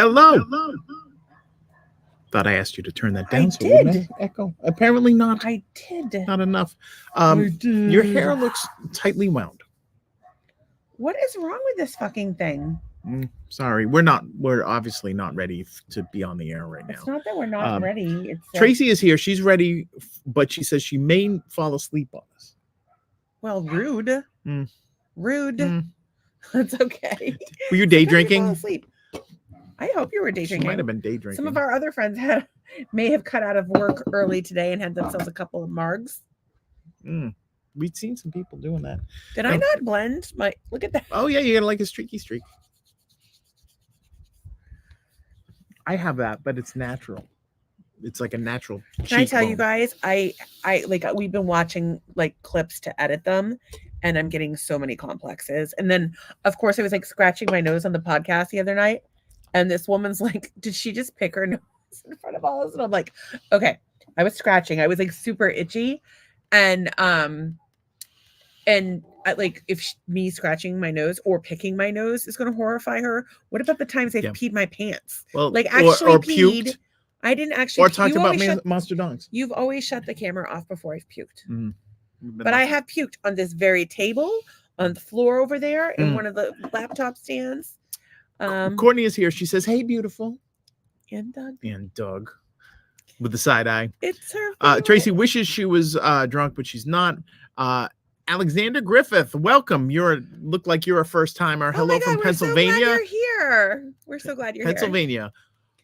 Hello. Thought I asked you to turn that down. I So it wouldn't did. echo. Apparently not. I did. Not enough. I did. Your hair looks tightly wound. What is wrong with this fucking thing? Sorry, we're obviously not ready to be on the air right now. It's not that we're not ready. It's Tracy is here. She's ready, but she says she may fall asleep on us. Well, rude. Rude. That's okay. Were you day drinking? Fall asleep. I hope you were day drinking. She might have been day drinking. Some of our other friends may have cut out of work early today and had themselves a couple of margs. We've seen some people doing that. Did I not blend my? Look at that. Oh yeah, you're gonna like a streaky streak. I have that, but it's natural. It's like a natural. Can I tell you guys? I like we've been watching like clips to edit them, and I'm getting so many complexes. And then, of course, I was like scratching my nose on the podcast the other night, and this woman's like, "Did she just pick her nose in front of all of us?" And I'm like, "Okay." I was scratching. I was like super itchy, and I, like if me scratching my nose or picking my nose is going to horrify her, what about the times I've peed my pants? Well, like actually or peed. Puked, I didn't actually. Or talked about monster dongs. You've always shut the camera off before I've puked. But I have puked on this very table, on the floor over there, in one of the laptop stands. Courtney is here. She says, "Hey, beautiful." And Doug. And Doug. With the side eye. It's her. Tracy wishes she was drunk, but she's not. Alexander Griffith, welcome. Look like you're a first timer. Hello from Pennsylvania. So glad you're here. We're so glad you're Pennsylvania.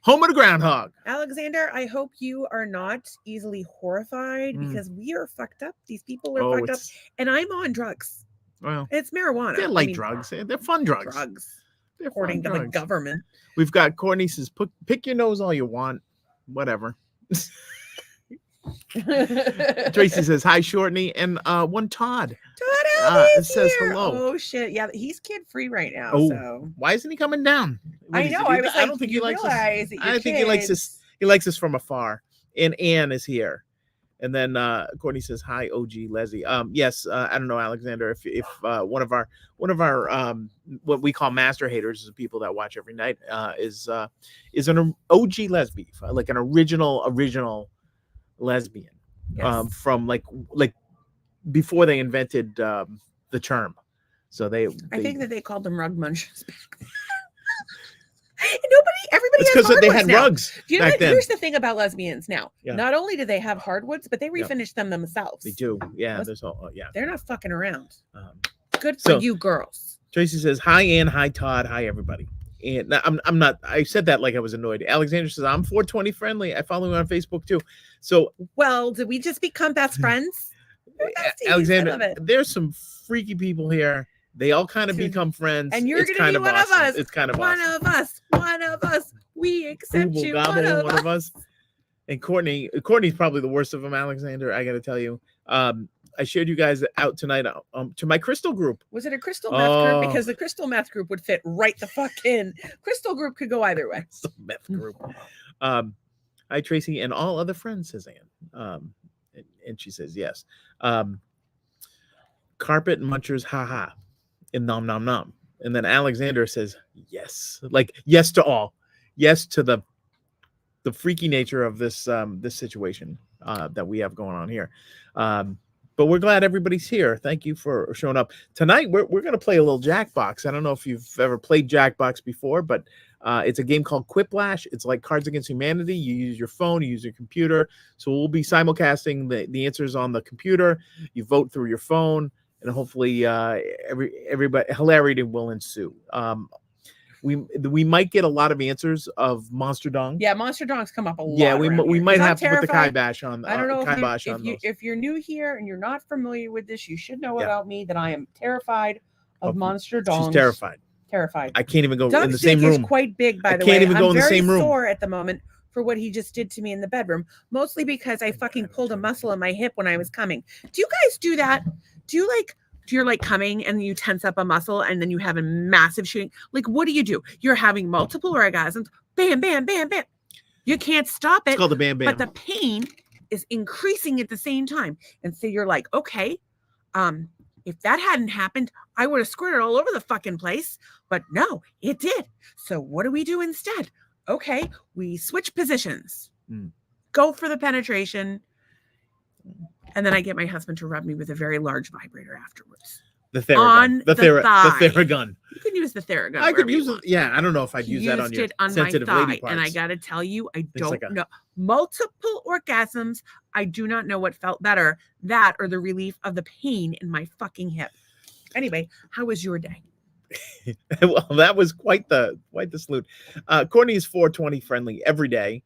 Home of the groundhog. Alexander, I hope you are not easily horrified because we are fucked up. These people are fucked up. And I'm on drugs. Well, it's marijuana. They're light drugs. They're fun drugs. They're according to the government. We've got Courtney says, pick your nose all you want. Whatever. Tracy says hi, Shortney, and one Todd says here. hello. Oh shit, yeah, he's kid free right now. Oh, so why isn't he coming down? I know. I don't think he likes us. I think he likes us. He likes us from afar. And Anne is here, and then Courtney says hi, OG Leslie. Yes, I don't know, Alexander, if one of our what we call master haters, is the people that watch every night, is an OG lesbian, like an original lesbian, from like before they invented the term. So I think that they called them rug munchers back then. Everybody it's because they had now. rugs. You know back what? then. Here's the thing about lesbians now. Yeah. Not only do they have hardwoods, but they refinish them themselves. They do. Yeah. They're not fucking around. Good for you girls. Tracy says hi, Ann. Hi, Todd. Hi, everybody. And I'm not. I said that like I was annoyed. Alexander says I'm 420 friendly. I follow you on Facebook too. So did we just become best friends? Alexander, there's some freaky people here. They all kind of become friends, and you're going to be one of us. It's kind of one of us. We accept you. One of us. And Courtney's probably the worst of them. Alexander, I got to tell you. I shared you guys out tonight to my crystal group. Was it a crystal meth group? Because the crystal meth group would fit right the fuck in. Crystal group could go either way. Meth group. Hi, Tracy, and all other friends, says Ann. And she says yes. Carpet munchers, haha, and nom nom nom. And then Alexander says yes, like yes to all, yes to the freaky nature of this this situation that we have going on here. But we're glad everybody's here. Thank you for showing up tonight. We're going to play a little Jackbox. I don't know if you've ever played Jackbox before, but it's a game called Quiplash. It's like Cards Against Humanity. You use your phone, you use your computer. So we'll be simulcasting the answers on the computer. You vote through your phone, and hopefully everybody hilarity will ensue. We might get a lot of answers of Monster Dong. Yeah, Monster Dongs come up a lot. Yeah, we might have to put the kibosh on. I don't know if you're new here and you're not familiar with this, you should know about me that I am terrified of Monster Dongs. She's terrified. Terrified. I can't even go Doug's in the same room. Is quite big, by the way. I can't even go in the same room. I'm very sore at the moment for what he just did to me in the bedroom, mostly because I fucking pulled a muscle in my hip when I was coming. Do you guys do that? You're like coming and you tense up a muscle and then you have a massive shooting. Like, what do? You're having multiple orgasms. Bam, bam, bam, bam. You can't stop it. It's called the bam, bam. But the pain is increasing at the same time. And so you're like, okay, if that hadn't happened, I would have squirted all over the fucking place. But no, it did. So what do we do instead? okay, we switch positions. Mm. Go for the penetration. And then I get my husband to rub me with a very large vibrator afterwards. The Theragun. On The thigh. Theragun. You can use the Theragun. I could wherever you use it. want. Yeah, I don't know if I'd He use that on used your it on my sensitive lady thigh, parts. and I gotta tell you, I It's like don't know. Multiple orgasms. I do not know what felt better, that or the relief of the pain in my fucking hip. Anyway, how was your day? Well, that was quite the salute. Courtney is 420 friendly every day.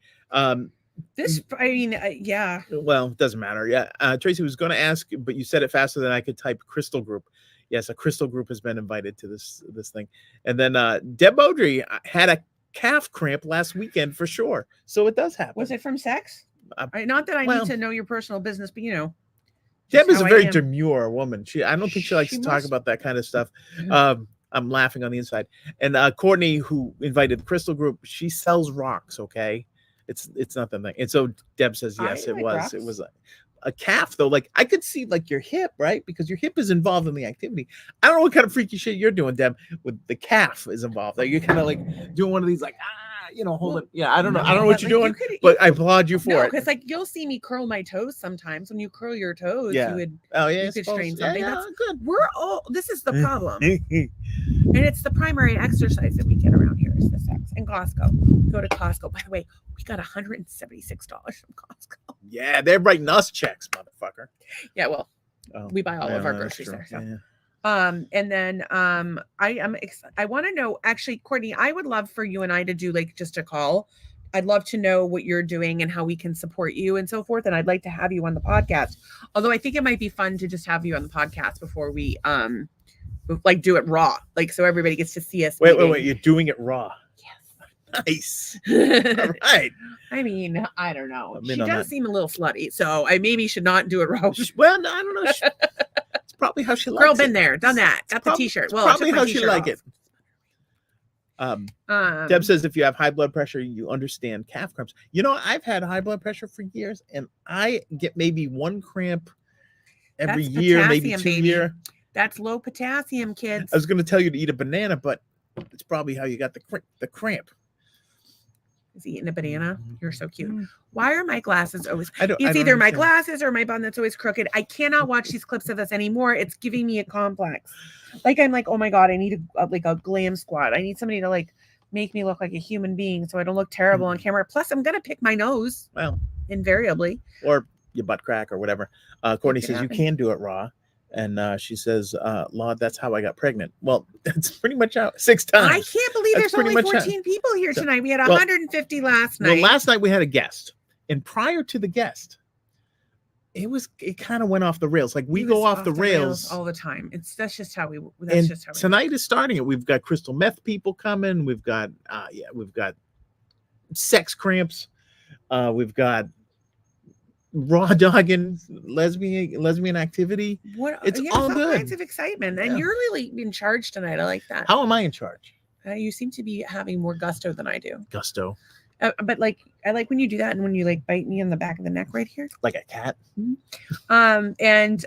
This, I mean, yeah. Well, it doesn't matter. Yeah, Tracy was going to ask, but you said it faster than I could type. Crystal Group. Yes, a Crystal Group has been invited to this thing. And then Deb Beaudry had a calf cramp last weekend for sure. So it does happen. Was it from sex? Not that I well, need to know your personal business, but you know. Deb is a very am. demure woman. I don't think she likes to talk about that kind of stuff. I'm laughing on the inside. And Courtney, who invited the Crystal Group, she sells rocks. Okay, it's not that thing. And so Deb says yes, it was. Rocks. It was a calf though. Like I could see like your hip, right? Because your hip is involved in the activity. I don't know what kind of freaky shit you're doing, Deb. With the calf is involved. Like you're kind of like doing one of these like hold it. Yeah, I don't know. I don't know what you're doing, but I applaud you for it. Because like you'll see me curl my toes sometimes. When you curl your toes, Yeah. you would you could strain something. Yeah, That's good. We're all. This is the problem, and it's the primary exercise that we get around here is the sex. And Costco. Go to Costco. By the way, we got $176 from Costco. Yeah, they're writing us checks, motherfucker. Yeah, well, we buy all of our groceries there. So. Yeah. And then I want to know, actually, Courtney, I would love for you and I to do like just a call. I'd love to know what you're doing and how we can support you and so forth. And I'd like to have you on the podcast. Although I think it might be fun to just have you on the podcast before we like do it raw, like so everybody gets to see us. Wait, you're doing it raw. Yes. Nice. All right. I mean, I don't know. She does that. seem a little slutty, so I maybe should not do it raw. Well, no, I don't know. It's probably how she likes it. Girl, been there, done that. Got the t-shirt. Well, probably how she like it. Deb says if you have high blood pressure, you understand calf cramps. You know, I've had high blood pressure for years, and I get maybe one cramp every year, maybe 2 years. That's low potassium, kids. I was going to tell you to eat a banana, but it's probably how you got the cramp. Is he eating a banana? You're so cute. Why are my glasses always? I don't either my understand. glasses or my bun that's always crooked. I cannot watch these clips of us anymore. It's giving me a complex. Like I'm like, oh my god, I need a glam squad. I need somebody to like make me look like a human being so I don't look terrible on camera. Plus, I'm gonna pick my nose. Well, invariably. Or your butt crack or whatever. Courtney says happen. you can do it raw. And she says, Lord, that's how I got pregnant. Well, that's pretty much out 6 times. I can't believe That's there's only pretty much 14 people here So- tonight. We had well- 150 last night. Well, last night we had a guest. And prior to the guest, it kind of went off the rails. Like we He go was off the rails all the time. That's just how we. and tonight is starting it. We've got crystal meth people coming. We've got sex cramps. We've got raw dogging lesbian activity. It's all good. kinds of excitement, and Yeah. you're really in charge tonight. I like that. How am I in charge? You seem to be having more gusto than I do. Gusto. But like, I like when you do that, and when you like bite me in the back of the neck right here. Like a cat. And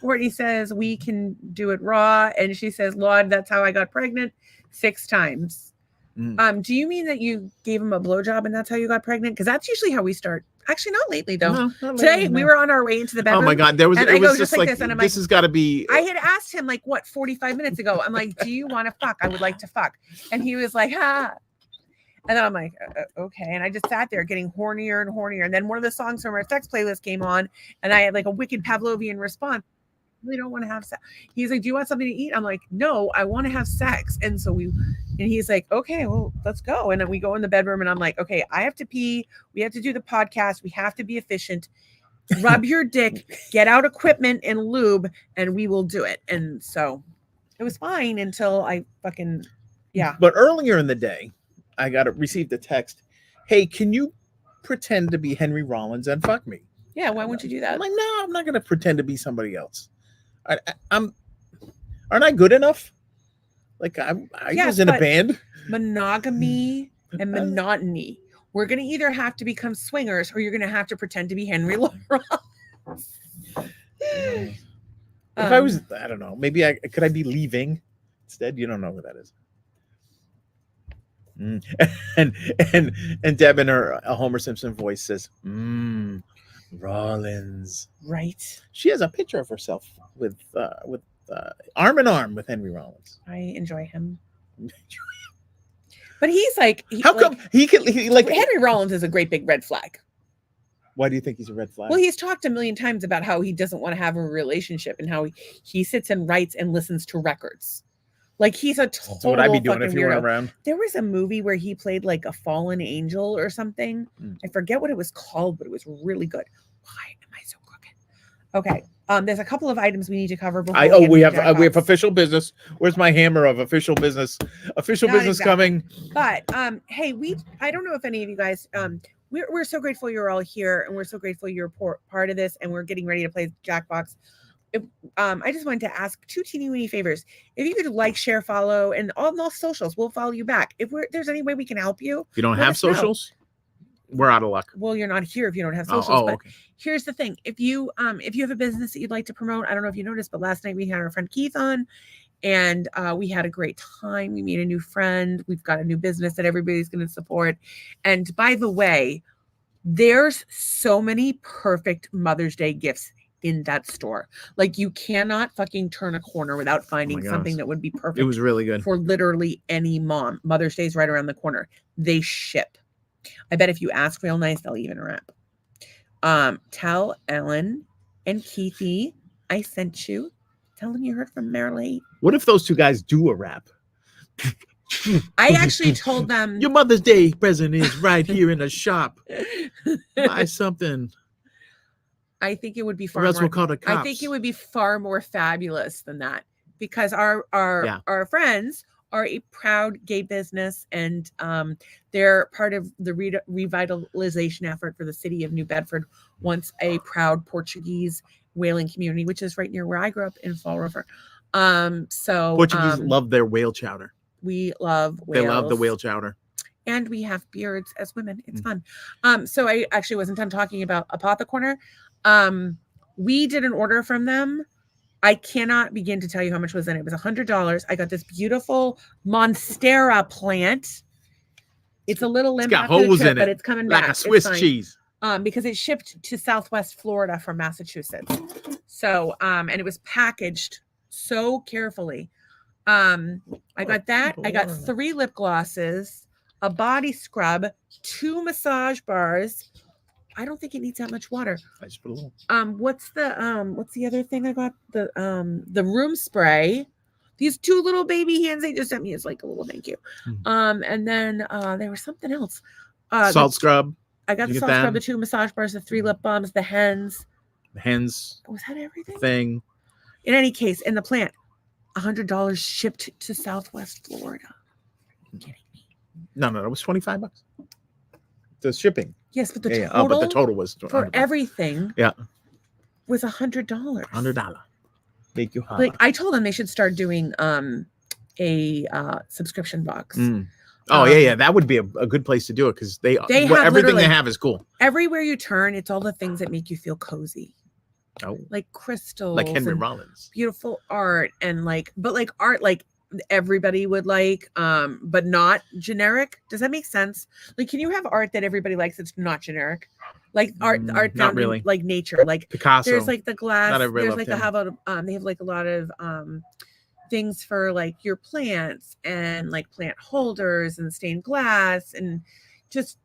Courtney says we can do it raw, and she says, "Lord, that's how I got pregnant 6 times." Do you mean that you gave him a blowjob and that's how you got pregnant? Because that's usually how we start. Actually, not lately though. No, not Today lately, we no. were on our way into the bedroom. Oh my god, there was and it I go was just just like like this, and I'm this like, has got to be. I had asked him like what 45 minutes ago. I'm like, "Do you want to fuck? I would like to fuck," and he was like, "Ha." And then I'm like, okay. And I just sat there getting hornier and hornier. And then one of the songs from our sex playlist came on, and I had like a wicked Pavlovian response. I really don't want to have sex. He's like, "Do you want something to eat?" I'm like, "No, I want to have sex." And so and he's like, "Okay, well, let's go." And then we go in the bedroom, and I'm like, "Okay, I have to pee. We have to do the podcast. We have to be efficient. Rub your dick, get out equipment and lube, and we will do it." And so it was fine until I fucking, yeah. But earlier in the day, I received a text. Hey, can you pretend to be Henry Rollins and fuck me? Yeah, why won't you do that? I'm like, no, I'm not going to pretend to be somebody else. Aren't I good enough? Like I Yes, was in a but- band. Monogamy and monotony. We're going to either have to become swingers or you're going to have to pretend to be Henry Rollins. If I was, I don't know, maybe could I be leaving instead? You don't know who that is. Mm. And and Deb in her Homer Simpson voice says, Rollins. Right. She has a picture of herself with arm in arm with Henry Rollins. I enjoy him. But he's like, How come he like Henry Rollins is a great big red flag. Why do you think he's a red flag? Well, he's talked a million times about how he doesn't want to have a relationship and how he sits and writes and listens to records. Like he's a total That's what I'd be doing if fucking you weirdo. weren't around. There was a movie where he played like a fallen angel or something. I forget what it was called, but it was really good. Why am I so crooked? Okay. There's a couple of items we need to cover before We have Jackbox. official business. Where's my hammer of official business? Official Not business exactly. coming. But hey, I don't know if any of you guys we're so grateful you're all here, and we're so grateful you're part of this, and we're getting ready to play Jackbox. I just wanted to ask two teeny weeny favors. If you could like, share, follow, and all those socials, we'll follow you back. If there's any way we can help you, If you don't let have us know. socials, we're out of luck. Well, you're not here if you don't have socials. But Okay. here's the thing: if you have a business that you'd like to promote, I don't know if you noticed, but last night we had our friend Keith on, and we had a great time. We made a new friend. We've got a new business that everybody's going to support. And by the way, there's so many perfect Mother's Day gifts in that store. Like you cannot fucking turn a corner without finding something that would be perfect. It was really good for literally any mom. Mother's Day is right around the corner. They ship. I bet if you ask real nice, they'll even wrap. Tell Ellen and Keithy I sent you. Tell them you heard from Marilee. What if those two guys do a rap? I actually told them your Mother's Day present is right here in the shop. Buy something. I think it would be far Or else more. we'll call the cops. I think it would be far more fabulous than that because our friends are a proud gay business, and they're part of the revitalization effort for the city of New Bedford, once a proud Portuguese whaling community, which is right near where I grew up in Fall River. So Portuguese love their whale chowder. We love whales. They love the whale chowder. And we have beards as women. It's fun. So I actually wasn't done talking about Apothecorner. We did an order from them. I cannot begin to tell you how much was in it. It was $100. I got this beautiful Monstera plant. It's a little limp, got holes in it, but it's coming like back. a Swiss cheese. Because it shipped to Southwest Florida from Massachusetts. So, and it was packaged so carefully. I got that. I got 3 lip glosses, a body scrub, 2 massage bars. I don't think it needs that much water. I just put a little. What's the other thing I got? The room spray. These 2 little baby hands they just sent me as like a little thank you. And then there was something else. Salt scrub. I got the salt scrub, the 2 massage bars, the 3 lip balms, the hens. The hens. Was that everything? Thing. In any case, in the plant, $100 shipped to Southwest Florida. Are you kidding me? No, it was $25. The shipping. Yes, but the total. Oh, but the total was for everything. Yeah. Was $100. $100. Make you hot. Like I told them they should start doing a subscription box. Oh yeah, that would be a good place to do it because they have everything they have is cool. Everywhere you turn, it's all the things that make you feel cozy. Oh, like crystals, like Henry Rollins, beautiful art, and but art like everybody would like, but not generic. Does that make sense? Like, can you have art that everybody likes that's not generic? Like art not really. like nature, like Picasso. There's like the glass. There's like him. they have like a lot of things for like your plants and like plant holders and stained glass, and just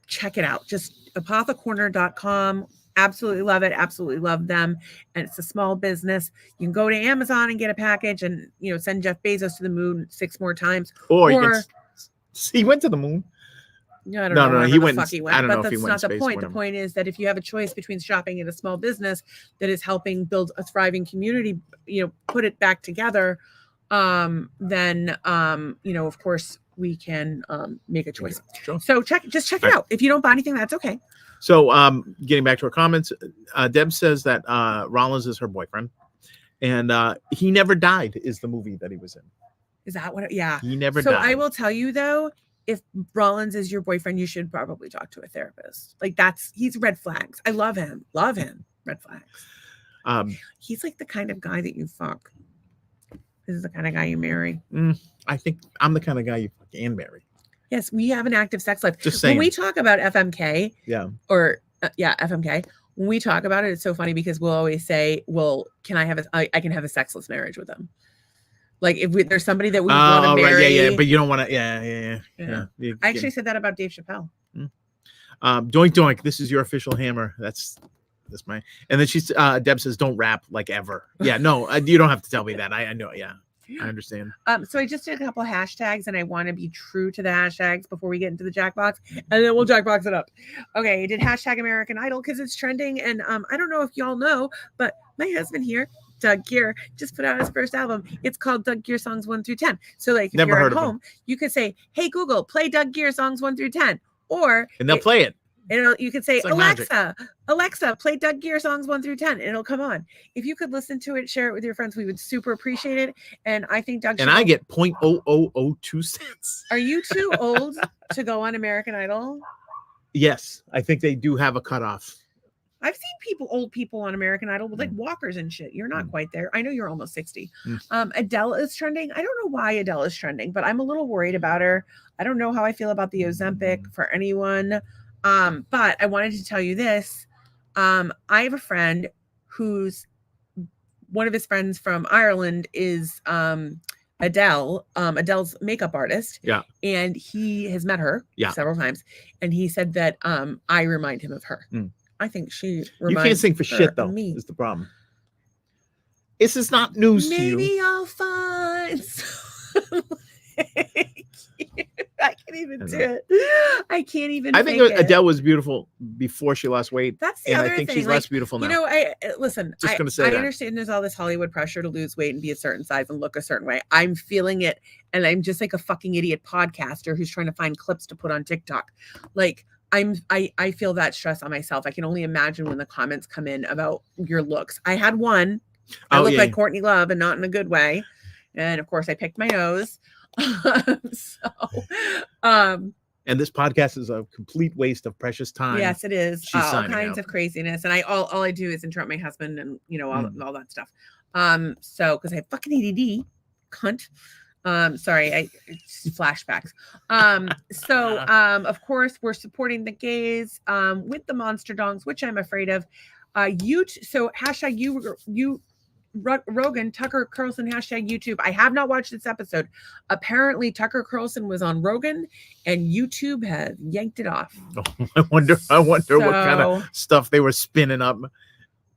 check it out. Just apothecorner.com. Absolutely love it. Absolutely love them. And it's a small business. You can go to Amazon and get a package and, send Jeff Bezos to the moon 6 more times. Or you can, he went to the moon. No, I don't know. He went. I don't know if he went. That's not the point. The point is that if you have a choice between shopping at a small business that is helping build a thriving community, put it back together, then, of course we can make a choice. Sure. So check it out. If you don't buy anything, that's okay. So getting back to our comments, Deb says that Rollins is her boyfriend, and He Never Died is the movie that he was in. Is that what? Yeah. He never died. So I will tell you though, if Rollins is your boyfriend, you should probably talk to a therapist. Like he's red flags. I love him. Red flags. He's like the kind of guy that you fuck. This is the kind of guy you marry. I think I'm the kind of guy you fuck and marry. Yes, we have an active sex life. Just When saying. we talk about FMK, Yeah. or FMK, when we talk about it, it's so funny because we'll always say, "Well, can I have I can have a sexless marriage with them." Like if there's somebody that we want to marry, right, yeah, but you don't want to. Yeah. I actually said that about Dave Chappelle. Doink doink. This is your official hammer. That's my. And then she's Deb says, "Don't rap like ever." Yeah, no, you don't have to tell me that. I know. Yeah, I understand. So I just did a couple of hashtags, and I want to be true to the hashtags before we get into the Jackbox, and then we'll Jackbox it up. Okay, I did hashtag American Idol because it's trending, and I don't know if y'all know, but my husband here, Doug Gear, just put out his first album. It's called Doug Gear Songs 1 through 10. So like if Never you're heard at of home, you could say, "Hey Google, play Doug Gear Songs 1 through 10," or And they'll play it. you could say, It's like magic. Alexa, play Doug Gear Songs 1 through 10, and it'll come on. If you could listen to it, share it with your friends, we would super appreciate it. And I think Doug And I get 0.0002 cents. Are you too old to go on American Idol? Yes, I think they do have a cutoff. I've seen old people on American Idol with like walkers and shit. You're not quite there. I know you're almost 60. Adele is trending. I don't know why Adele is trending, but I'm a little worried about her. I don't know how I feel about the Ozempic for anyone. But I wanted to tell you this. I have a friend who's one of his friends from Ireland is Adele, Adele's makeup artist. Yeah. And he has met her several times. And he said that I remind him of her. I think she reminds You can't sing for shit though. Me. Is the problem. This is not news to you. Maybe I'll find I can't even do it. I can't even. I think Adele was beautiful before she lost weight. That's the and other I think thing. she's less beautiful now. You know, I listen. Just gonna say I that. understand there's all this Hollywood pressure to lose weight and be a certain size and look a certain way. I'm feeling it, and I'm just like a fucking idiot podcaster who's trying to find clips to put on TikTok. Like I feel that stress on myself. I can only imagine when the comments come in about your looks. I had one. I look like Courtney Love, and not in a good way. And of course, I picked my nose. And this podcast is a complete waste of precious time. Yes, it is. She's all signing kinds out. of craziness, and all I do is interrupt my husband, and all that stuff. So because I have fucking ADD, cunt. Sorry, it's flashbacks. Of course we're supporting the gays with the monster dongs, which I'm afraid of. So hashtag you Rogan, Tucker Carlson, hashtag YouTube. I have not watched this episode. Apparently Tucker Carlson was on Rogan and YouTube has yanked it off. Oh, I wonder what kind of stuff they were spinning up.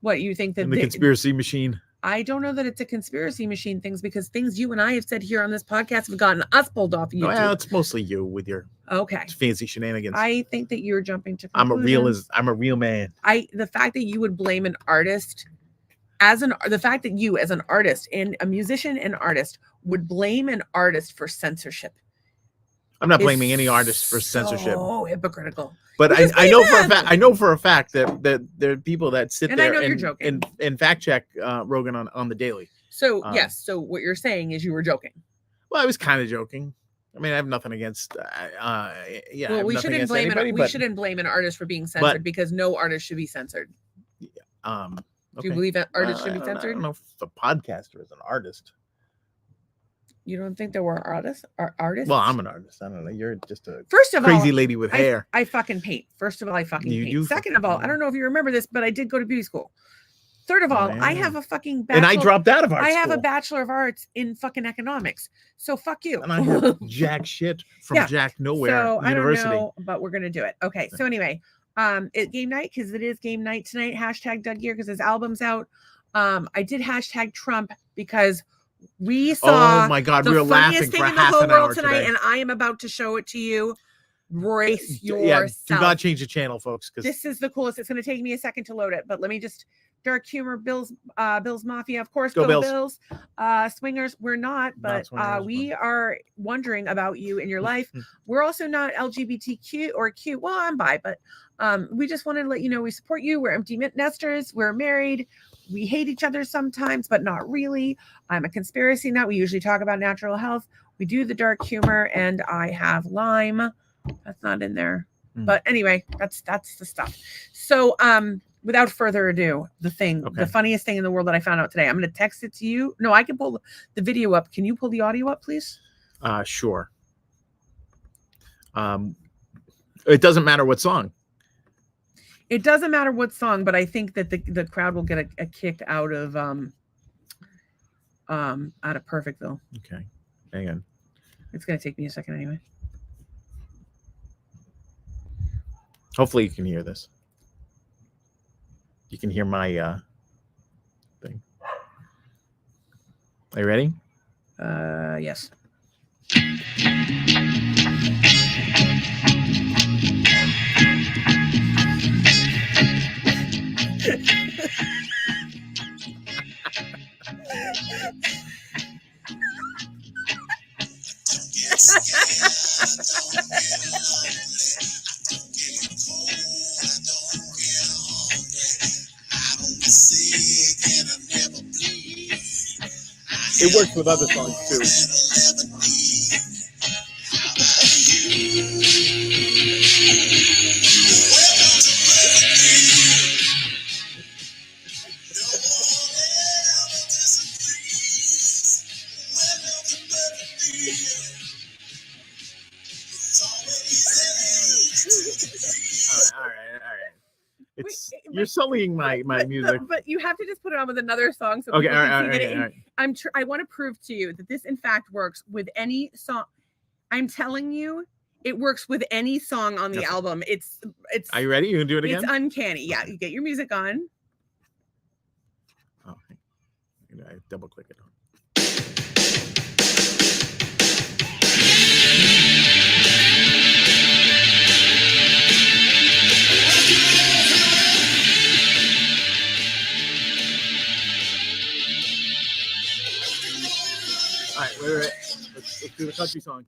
What you think that in the conspiracy machine? I don't know that it's a conspiracy machine things because you and I have said here on this podcast have gotten us pulled off YouTube. Well, it's mostly you with your fancy shenanigans. I think that you're jumping to conclusions. I'm a real man. The fact that you would blame an artist the fact that you as an artist and a musician and artist would blame an artist for censorship. I'm not blaming any artist for censorship. Oh, hypocritical. But I know for a fact that there are people that sit there I know you're joking. and fact check Rogan on the daily. So yes, so what you're saying is you were joking. Well, I was kind of joking. I mean, I have nothing against. Well, we shouldn't blame shouldn't blame an artist for being censored because no artist should be censored. Okay. Do you believe that artists should be censored? I don't know if a podcaster is an artist. You don't think there were artists? Well, I'm an artist. I don't know. You're just a crazy lady with hair. I fucking paint. First of all, I fucking paint. You Second of all, I don't know if you remember this, but I did go to beauty school. Third of all, I have a fucking bachelor. And I dropped out of art school. I have a Bachelor of Arts in fucking economics. So fuck you. And I have jack shit from Jack Nowhere so University. I don't know, but we're gonna do it. Okay. So anyway, it game night because it is game night tonight. Hashtag Doug Gear because his album's out. I did hashtag Trump because we saw my God, the we were laughing funniest thing for in the half whole an hour world tonight, today. and I am about to show it to you. Brace yourself. Yeah, do not change the channel, folks. Because this is the coolest. It's going to take me a second to load it, but let me just dark humor. Bill's Mafia, of course. Go Bills. Swingers, we're not, but we are wondering about you in your life. We're also not LGBTQ or Q. Well, I'm bi, but we just wanted to let you know we support you. We're empty nesters. We're married. We hate each other sometimes, but not really. I'm a conspiracy nut. We usually talk about natural health. We do the dark humor, and I have Lyme. That's not in there. But anyway, that's the stuff. So without further ado, the funniest thing in the world that I found out today. I'm going to text it to you. No, I can pull the video up. Can you pull the audio up, please? Sure. It doesn't matter what song. It doesn't matter what song, but I think that the crowd will get a kick out of Perfectville. Okay, hang on. It's gonna take me a second anyway. Hopefully you can hear this. You can hear my thing. Are you ready? Yes. It works with other songs too. All right. You're sullying my music. But you have to just put it on with another song so Okay, people all can right, see all that right. I want to prove to you that this in fact works with any song. I'm telling you, it works with any song on the Okay. album. It's Are you ready? You gonna do it again? It's uncanny. Yeah, you get your music on. Oh, I double click it. All right, wait. Let's do the country song.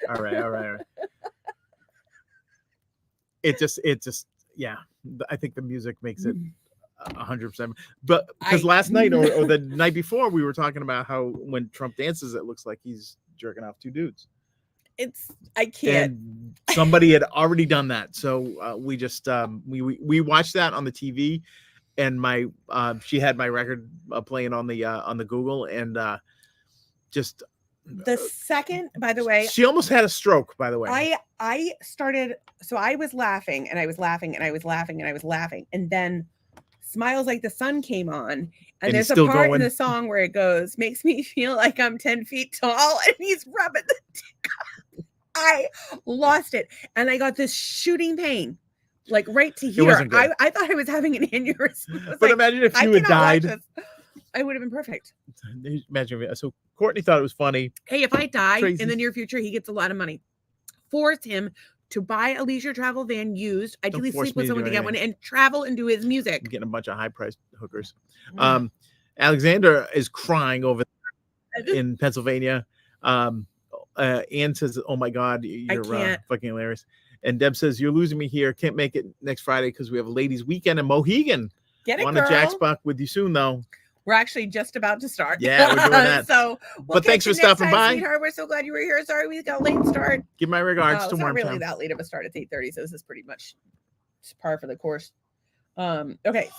All right. It just, yeah. I think the music makes it 100%. But because last night or the night before, we were talking about how when Trump dances, it looks like he's jerking off two dudes. I can't. And somebody had already done that, so we just we watched that on the TV, and my she had my record playing on the Google, and just the second, by the way, she almost had a stroke. By the way, I started, so I was laughing and I was laughing and I was laughing and I was laughing, and then Smiles Like the Sun came on, and there's a part in the song where it goes, makes me feel like I'm 10 feet tall, and he's rubbing the dick on. I lost it, and I got this shooting pain, like right to here. I thought I was having an aneurysm. But like, imagine if you had died. I would have been perfect. Imagine. So Courtney thought it was funny. Hey, if I die in the near future, he gets a lot of money. Force him to buy a leisure travel van used, ideally sleep with someone to get one, and travel and do his music. I'm getting a bunch of high-priced hookers. Alexander is crying over in Pennsylvania. Ann says, "Oh my God, you're fucking hilarious." And Deb says, "You're losing me here. Can't make it next Friday because we have a ladies' weekend in Mohegan. Get it, Want girl. a Jack's Buck with you soon, though." We're actually just about to start. Yeah, we're doing that. So, but thanks for stopping by, sweetheart. We're so glad you were here. Sorry we got a late start. Give my regards to Warmtown. Not really Warmtown. that late of a start. It's 8:30, so this is pretty much par for the course. Okay.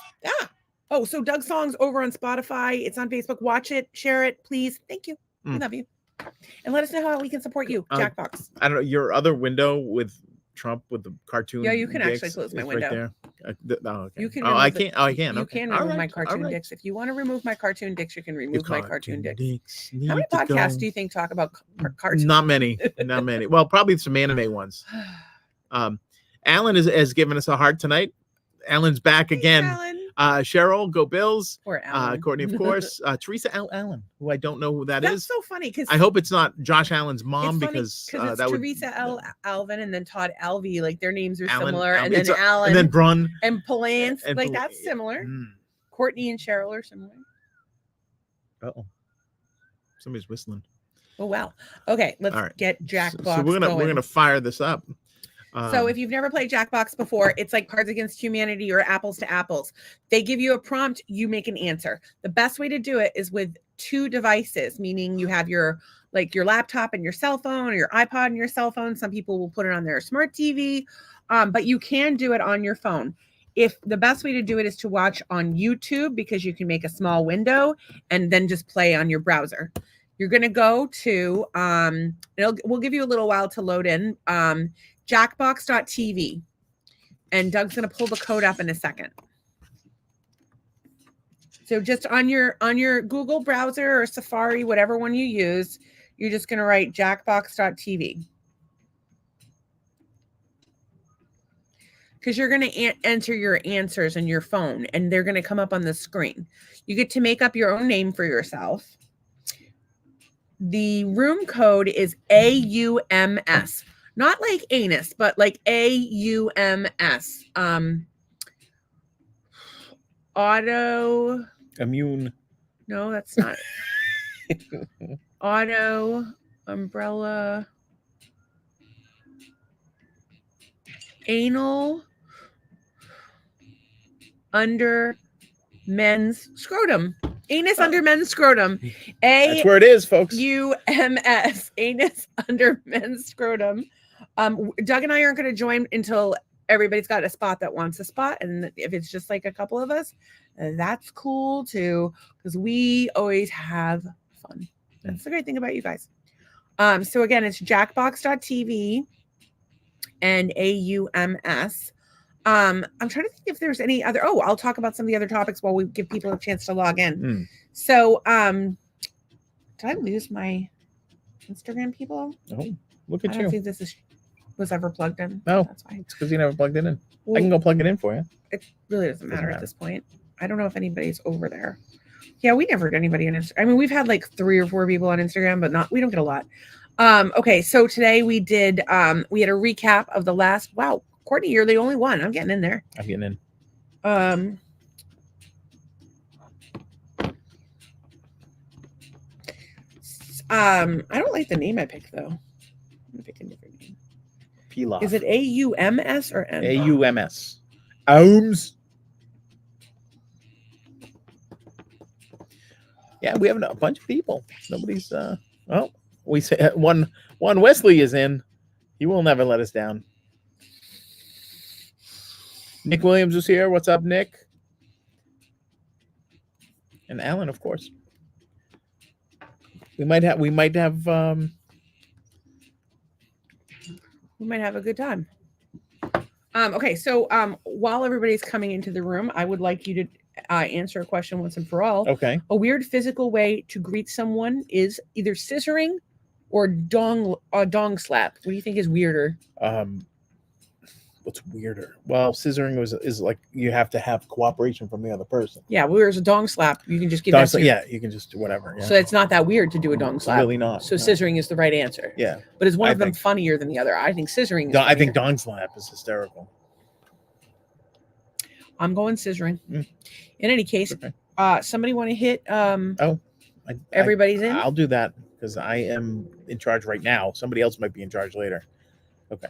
Oh, so Doug's Songs over on Spotify. It's on Facebook. Watch it, share it, please. Thank you. We love you. And let us know how we can support you. Jackbox. I don't know your other window with Trump with the cartoon. Yeah, you can actually close my window. Right there. Okay. You can. I can't. I can. You can remove my cartoon dicks. If you want to remove my cartoon dicks, you can remove my cartoon dicks. How many podcasts do you think talk about cartoons? Not many. Not many. Well, probably some anime ones. Alan has given us a heart tonight. Alan's back again. Alan. Cheryl, go Bills. Or Alan. Courtney, of course. Teresa L. Allen, who I don't know who that is. That's so funny because I hope it's not Josh Allen's mom because it's that Teresa L. Alvin and then Todd Alvey. Like their names are Alan, similar, and then Alan, and then Brun and Palance. Like that's similar. Courtney and Cheryl are similar. Oh, somebody's whistling. Oh wow. Okay, let's get Jackbox. So we're gonna fire this up. So if you've never played Jackbox before, it's like Cards Against Humanity or Apples to Apples. They give you a prompt, you make an answer. The best way to do it is with 2 devices, meaning you have your laptop and your cell phone, or your iPod and your cell phone. Some people will put it on their smart TV, but you can do it on your phone. If the best way to do it is to watch on YouTube, because you can make a small window and then just play on your browser. You're going to go to, we'll give you a little while to load in, jackbox.tv. And Doug's going to pull the code up in a second. So just on your Google browser or Safari, whatever one you use, you're just going to write jackbox.tv. Because you're going to enter your answers in your phone, and they're going to come up on the screen. You get to make up your own name for yourself. The room code is AUMS. Not like anus, but like AUMS. Auto. Immune. No, that's not. Auto. Umbrella. Anal. Under men's scrotum. Anus under men's scrotum. That's where it is, folks. AUMS. Anus under men's scrotum. Doug and I aren't going to join until everybody's got a spot that wants a spot. And if it's just like a couple of us, that's cool too, because we always have fun. That's the great thing about you guys. So again, it's jackbox.tv and AUMS. I'm trying to think if there's any other. Oh, I'll talk about some of the other topics while we give people a chance to log in. So, did I lose my Instagram people? Oh, look at I you. don't think this was ever plugged in. No, that's fine. It's because you never plugged it in. Well, I can go plug it in for you. It really doesn't matter at this point. I don't know if anybody's over there. Yeah, we never had anybody on Instagram. I mean, we've had like 3 or 4 people on Instagram, but we don't get a lot. Okay, so today we had a recap of the last. Wow, Courtney, you're the only one. I'm getting in there. I'm getting in. I don't like the name I picked though. I'm gonna pick a different name. Pilaf. Is it AUMS or M? AUMS. Ohms. Yeah, we have a bunch of people. Nobody's well, we say one Wesley is in. He will never let us down. Nick Williams is here. What's up, Nick? And Alan, of course. We might have a good time. Okay, so while everybody's coming into the room, I would like you to answer a question once and for all. Okay. A weird physical way to greet someone is either scissoring or dong slap. What do you think is weirder? What's weirder? Well, scissoring is like you have to have cooperation from the other person. Yeah, whereas a dong slap, you can just give that. Yeah, you can just do whatever. Yeah. So it's not that weird to do a dong slap. Really not. So scissoring is the right answer. Yeah. But is one of them funnier than the other? I think scissoring is I think dong slap is hysterical. I'm going scissoring. In any case, somebody want to hit everybody's in? I'll do that because I am in charge right now. Somebody else might be in charge later. Okay.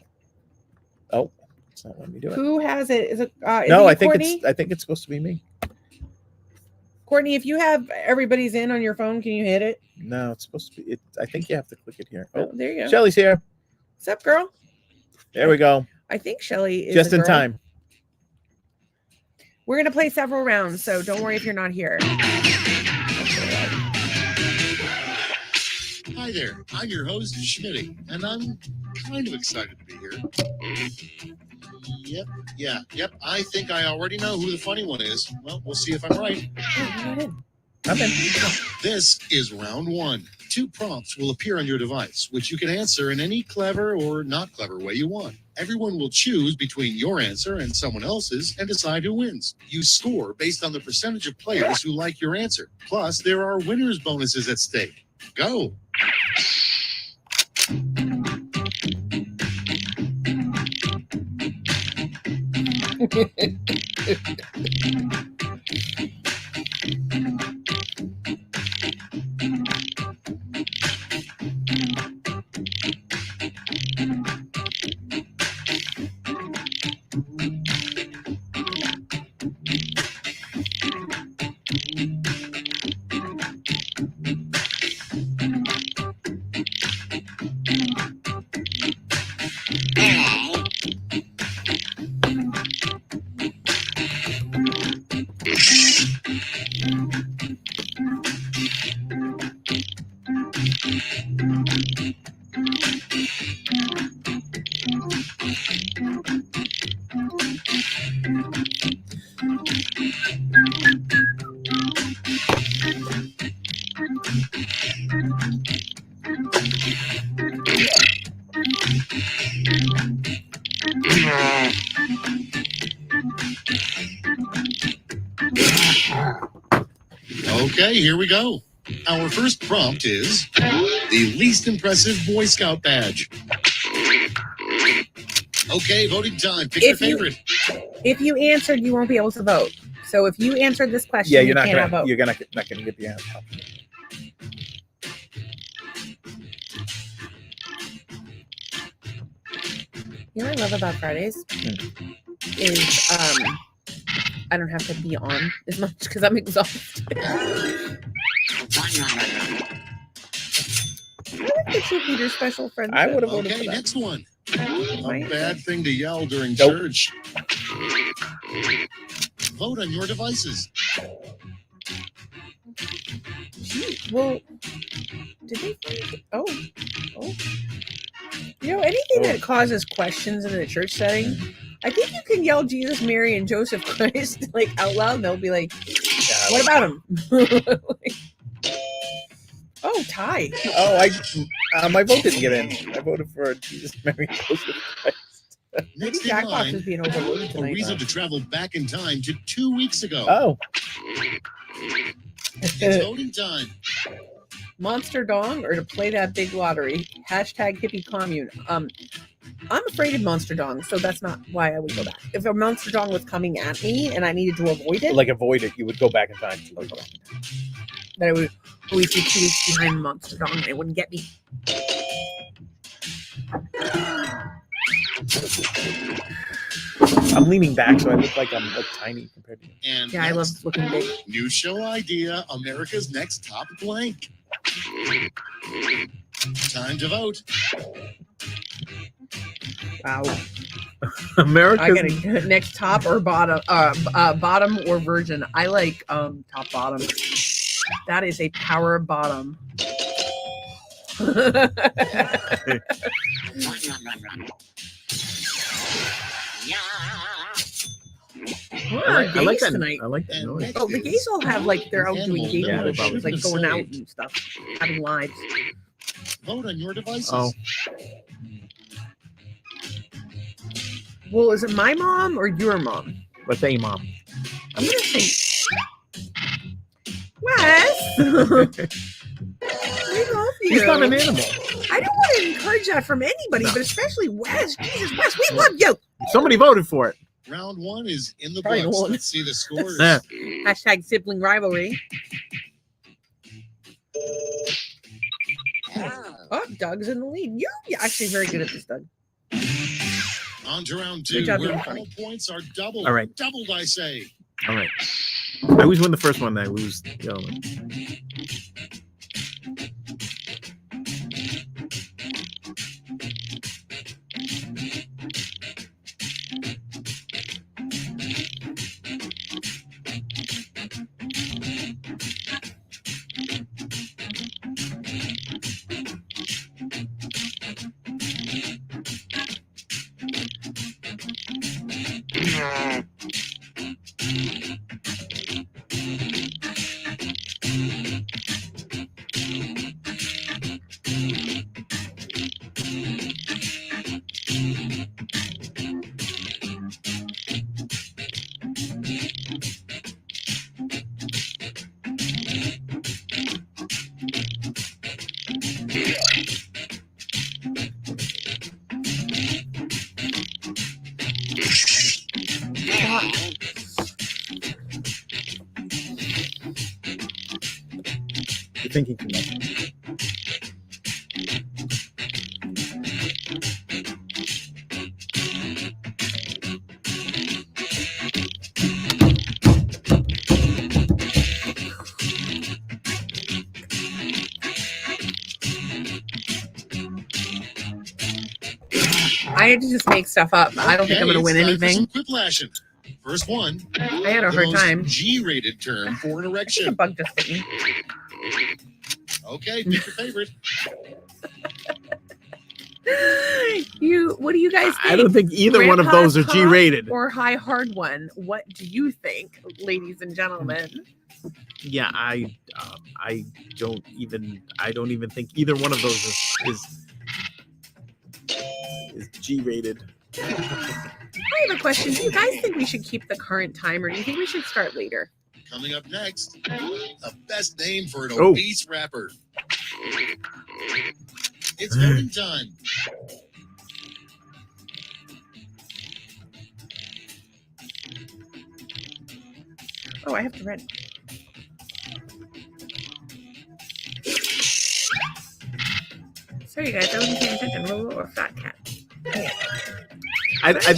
Oh, it's not letting me do it. Who has it? Is it no, I think Courtney? I think it's supposed to be me. Courtney, if you have everybody's in on your phone, can you hit it? No, it's supposed to be I think you have to click it here. Oh, there you go. Shelly's here. What's up, girl? There we go. I think Shelly is just in time. We're going to play several rounds, so don't worry if you're not here. Hi there, I'm your host, Schmitty, and I'm kind of excited to be here. Yep, I think I already know who the funny one is. Well, we'll see if I'm right. I'm in. This is round 1. 2 prompts will appear on your device, which you can answer in any clever or not clever way you want. Everyone will choose between your answer and someone else's and decide who wins. You score based on the percentage of players who like your answer. Plus, there are winners' bonuses at stake. Go! Okay, here we go. Our first prompt is the least impressive Boy Scout badge. Okay, voting time. Pick your If you- favorite. If you answered, you won't be able to vote. So if you answered this question, Yeah, you you're not cannot gonna vote. you're gonna not gonna get the answer. You know what I love about Fridays is I don't have to be on as much because I'm exhausted. I like the cheerleader special friendship. I would have voted Okay, for that. next one. Right. A bad thing to yell during Nope. church. Vote on your devices. Well, did they find oh. You know, anything that causes questions in a church setting, I think you can yell Jesus, Mary, and Joseph Christ like out loud, and they'll be like, "What about him?" Oh, tie. Oh, my vote didn't get in. I voted for Jesus, Mary, Joseph Christ. Maybe Next in Jackbox line, is being overloaded a tonight. reason to travel back in time to 2 weeks ago. Oh, It's voting time. Monster Dong or to play that big lottery. Hashtag hippie commune. I'm afraid of Monster Dong, so that's not why I would go back. If a Monster Dong was coming at me and I needed to avoid it, like avoid it. You would go back in time. that I would always be 2 weeks behind Monster Dong and it wouldn't get me. I'm leaning back, so I look like I'm like tiny compared to you. And Yeah, I love next, looking big. new show idea, America's Next Top Blank. Time to vote. Wow. America's I gotta next top or bottom, bottom or virgin. I like top bottom. That is a power bottom. What are I like gays that tonight? I like that And noise. next Oh, the gays all have like they're out doing gay Yeah, they shows, probably like do. going out and stuff, having lives. Vote on your devices. Oh. Well, is it my mom or your mom? Let's say mom. I'm gonna say Wes. We love you. He's not an animal. I don't want to encourage that from anybody, but especially Wes. Jesus, Wes, we love you. Somebody voted for it. Round one is in the Probably books. Nolan. Let's see the scores. Yeah. Hashtag sibling rivalry. Oh, Doug's in the lead. You're actually very good at this, Doug. On to round Good two, job where being all funny. points are doubled. All right. Doubled, I say. All right. I always win the first one. I lose the other one. You're thinking too much. I had to just make stuff up. I don't think I'm Okay, going to win it's time for anything. some quiplashing. First one. I had a the hard most time. G-rated term for an I think a erection. bug just hit me. Okay, pick your favorite. What do you guys think? I don't think either one of those are Grandpa's G-rated. or high hard one. What do you think, ladies and gentlemen? Yeah, I don't even think either one of those is G-rated. I have a question. Do you guys think we should keep the current time, or do you think we should start later? Coming up next, the best name for an Oh. obese rapper. It's voting time. Oh, I have to read. Sorry, guys, I wasn't paying attention. Rolo or Fat Cat?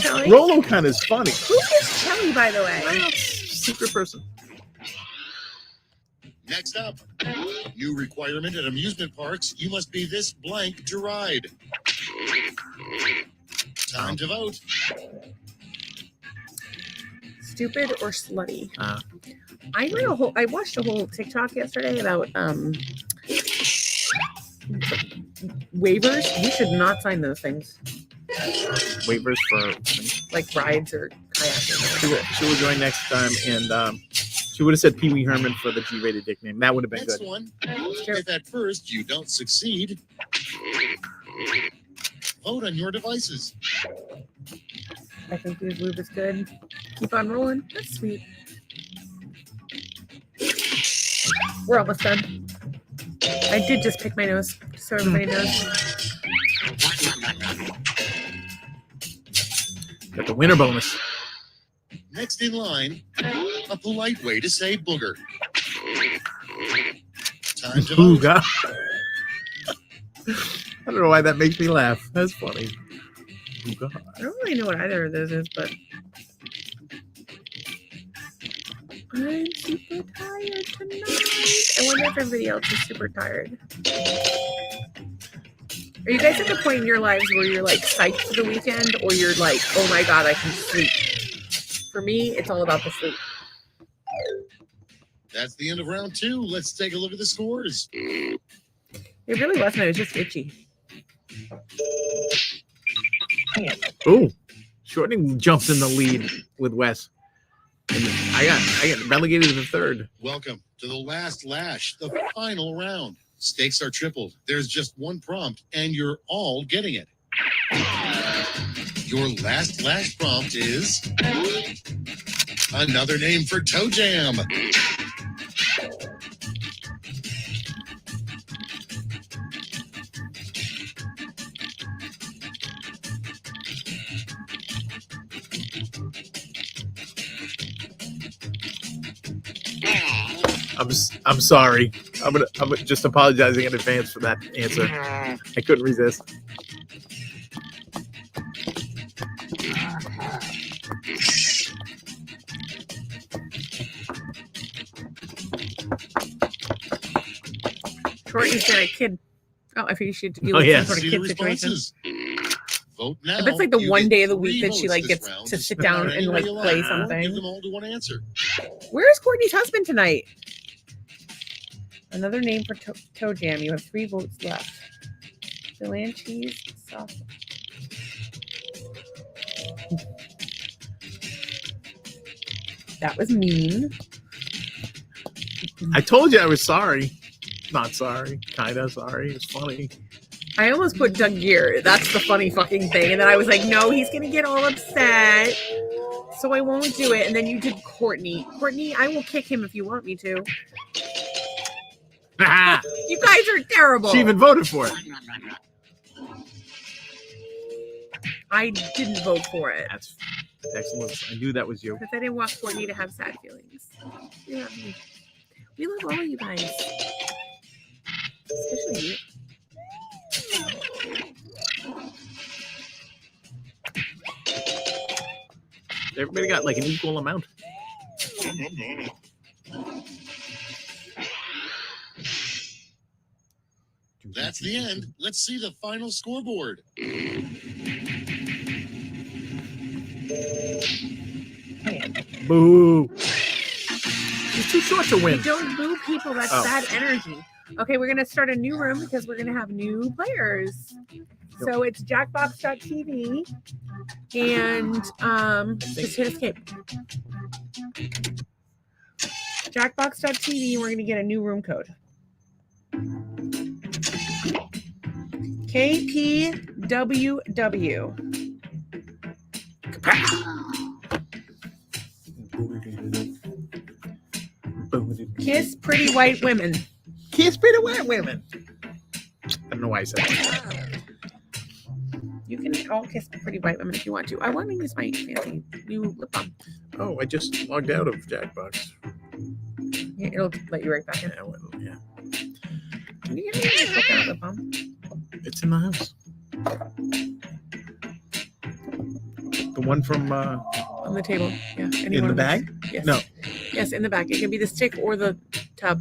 Kelly? Rolo kind of is funny. Who is Kelly, by the way? Secret person. Next up, new requirement at amusement parks, you must be this blank to ride. Time to vote. Stupid or slutty? Uh. I watched a whole TikTok yesterday about waivers. You should not sign those things, Waivers for like rides or kayaking. she will join next time, and she would have said Pee Wee Herman for the G-rated nickname. That would have been Next good. one, if at first you don't succeed, vote on your devices. I think Booze Lube is good. Keep on rolling. That's sweet. We're almost done. I did just pick my nose, so everybody knows. Got the winner bonus. Next in line, a polite way to say booger. Time to Ooh, vote. God. I don't know why that makes me laugh. That's funny. Ooh, God. I don't really know what either of those is, but I'm super tired tonight. I wonder if everybody else is super tired. Are you guys at the point in your lives where you're like psyched for the weekend, or you're like, oh my God, I can sleep? For me, it's all about the sleep. That's the end of round 2. Let's take a look at the scores. It really wasn't. It was just itchy. Ooh. Shortening jumps in the lead with Wes. And I got relegated to the third. Welcome to the last lash, the final round. Stakes are tripled. There's just one prompt, and you're all getting it. Your last lash prompt is another name for Toe Jam. I'm sorry. I'm just apologizing in advance for that answer. I couldn't resist. Courtney said a kid. Oh, I figured she'd deal Oh, with yeah. some sort See of the kid situation. responses. Vote now. If it's like the You one get day of the 3 week that she votes like this gets round to to sit spend down on and like anywhere you play like, or something. Give them all to one answer. Where's Courtney's husband tonight? Another name for Toe Jam. You have 3 votes left. Filet cheese sauce. That was mean. I told you I was sorry. Not sorry. Kinda sorry. It's funny. I almost put Doug Gear. That's the funny fucking thing. And then I was like, no, he's gonna get all upset. So I won't do it. And then you did Courtney. Courtney, I will kick him if you want me to. You guys are terrible. She even voted for it. I didn't vote for it. That's excellent. I knew that was you. Because I didn't want Courtney to have sad feelings. You love me. We love all of you guys. Especially you. Everybody got like an equal amount. That's the end. Let's see the final scoreboard. Boo. He's too short to We win. don't boo people. That's Oh. bad energy. Okay, we're gonna start a new room because we're gonna have new players. So it's Jackbox.tv and just hit escape. Jackbox.tv, we're gonna get a new room code. KPWW. Kiss Pretty White Women. Kiss pretty white women. I don't know why I said that. You can all kiss pretty white women if you want to. I want to use my fancy new lip balm. Oh, I just logged out of Jackbox. Yeah, it'll let you right back in. Yeah, well, yeah. Can you give me a coconut lip balm? It's in the house. The one from On the table. Yeah. in the bag? Yes. No. Yes, in the bag. It can be the stick or the tub.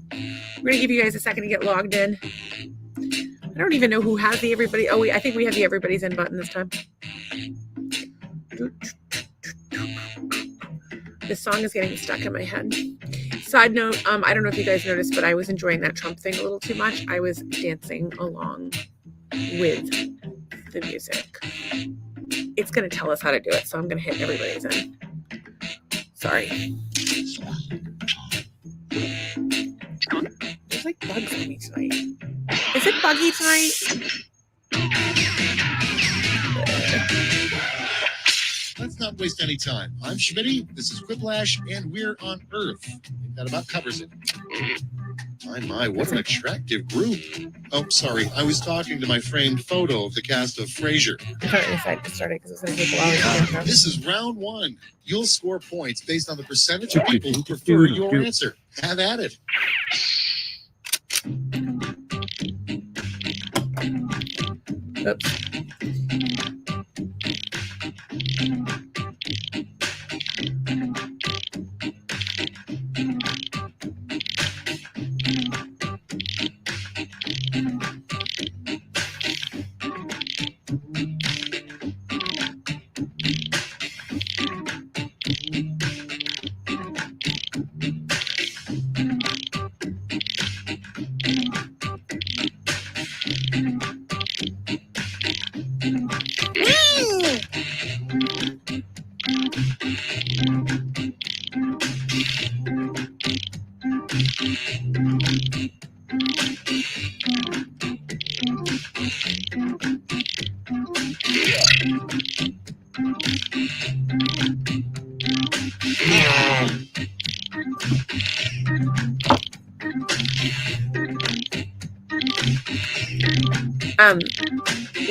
We're gonna give you guys a second to get logged in. I don't even know who has the everybody. Oh, I think we have the everybody's in button this time. This song is getting stuck in my head. Side note, I don't know if you guys noticed, but I was enjoying that Trump thing a little too much. I was dancing along with the music. It's gonna tell us how to do it, so I'm gonna hit everybody's in. Sorry. There's like bugs on me tonight. Is it buggy tonight? Let's not waste any time. I'm Schmitty, this is Quiplash, and we're on Earth. I think that about covers it. My, what an attractive group. Oh, sorry, I was talking to my framed photo of the cast of Frasier. I thought this side just started because it was going to take a while to get there. This is round one. You'll score points based on the percentage of people who prefer your answer. Have at it. Oops.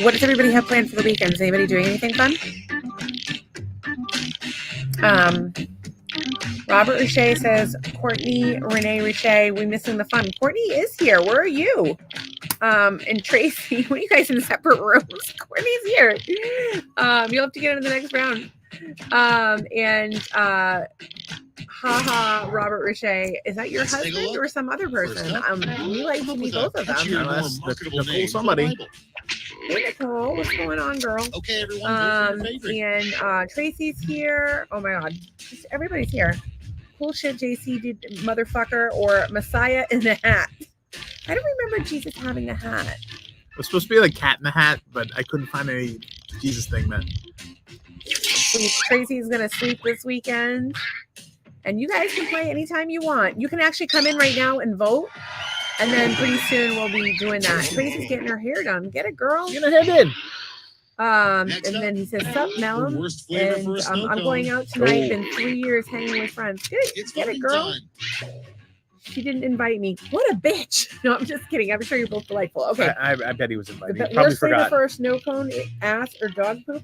What does everybody have planned for the weekend? Is anybody doing anything fun? Robert Riche says, Courtney, Renee Riche, we missing the fun. Courtney is here. Where are you? And Tracy, what are you guys in separate rooms? Courtney's here. You'll have to get into the next round. Haha, Robert Riche, is that your Let's take a husband look. or some other person? We like to meet both of them. Catchier, more That's marketable Nicole name for the somebody. Bible. Hey Nicole, what's going on, girl? Okay, everyone, vote for your favorite. And Tracy's here. Oh my god, just everybody's here. Cool shit, JC did motherfucker or Messiah in the hat. I don't remember Jesus having a hat. It was supposed to be like Cat in the Hat, but I couldn't find any Jesus thing then. Tracy's gonna sleep this weekend, and you guys can play anytime you want. You can actually come in right now and vote, and then pretty soon we'll be doing that. Tracy's getting her hair done. Get it, girl. Get ahead in. Next And up, then he says, "Sup, the Mellum?" worst flavor And for a snow I'm cone. going out tonight. Been 3 years hanging with friends. Good. It's Get it, voting girl. time. She didn't invite me. What a bitch. No, I'm just kidding. I'm sure you're both delightful. Okay. I bet he was invited. He The probably worst flavor forgot. for a snow cone, ass or dog poop.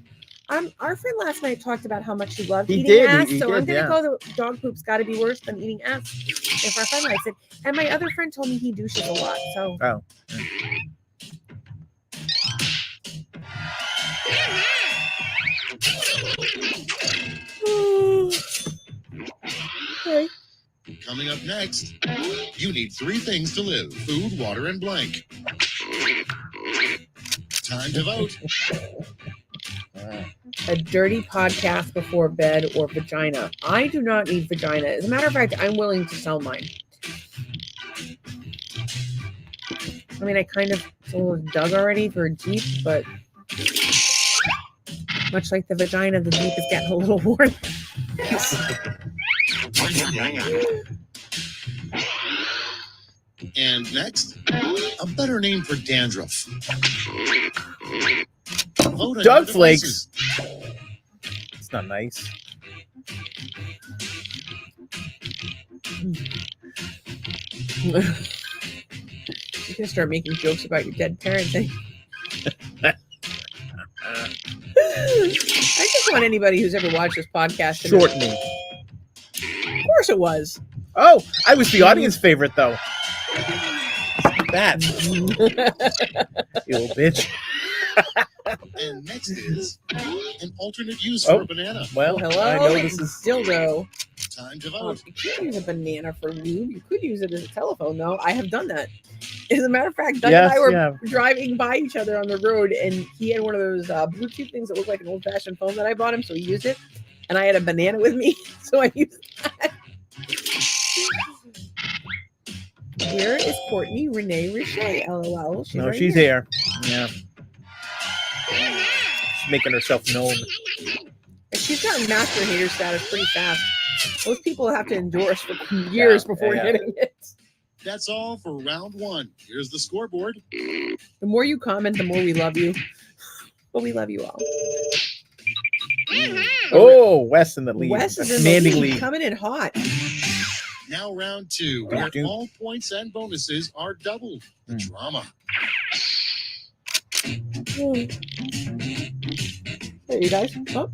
Our friend last night talked about how much he loved He eating did, ass. he So I'm did, gonna yeah. go the dog poop's got to be worse than eating ass if our friend likes it. And my other friend told me he douches a lot. So Oh. okay. Coming up next, you need 3 things to live: food, water, and blank. Time to vote. A dirty podcast before bed or vagina. I do not need vagina. As a matter of fact, I'm willing to sell mine. I mean, I kind of dug already for a Jeep, but much like the vagina, the Jeep is getting a little worn. And next, a better name for dandruff. Vote on Doug your Flakes. devices. It's not nice. You can start making jokes about your dead parents. I just want anybody who's ever watched this podcast to know. Shortening. Of course it was. Oh, I was the audience favorite though. That you little bitch. And next is an alternate use Oh. for a banana. Well, Hello, I know this is. dildo. Time to Oh, vote. you can't use a banana for lube. You could use it as a telephone, though. I have done that. As a matter of fact, Doug Yes, and I were yeah. driving by each other on the road, and he had one of those Bluetooth things that looked like an old-fashioned phone that I bought him, so he used it. And I had a banana with me, so I used that. Where is Courtney Renee Richey? LOL. No, right she's here. here. Yeah. She's making herself known. And she's gotten master hater status pretty fast. Most people have to endorse for years before yeah. getting it. That's all for round one. Here's the scoreboard. The more you comment, the more we love you. But we love you all. Oh, Wes in the lead. Wes is in the Commanding lead, lead. coming in hot. Now round two, Oh, where dude. all points and bonuses are doubled. The Mm. drama. Hey, you guys. Oh.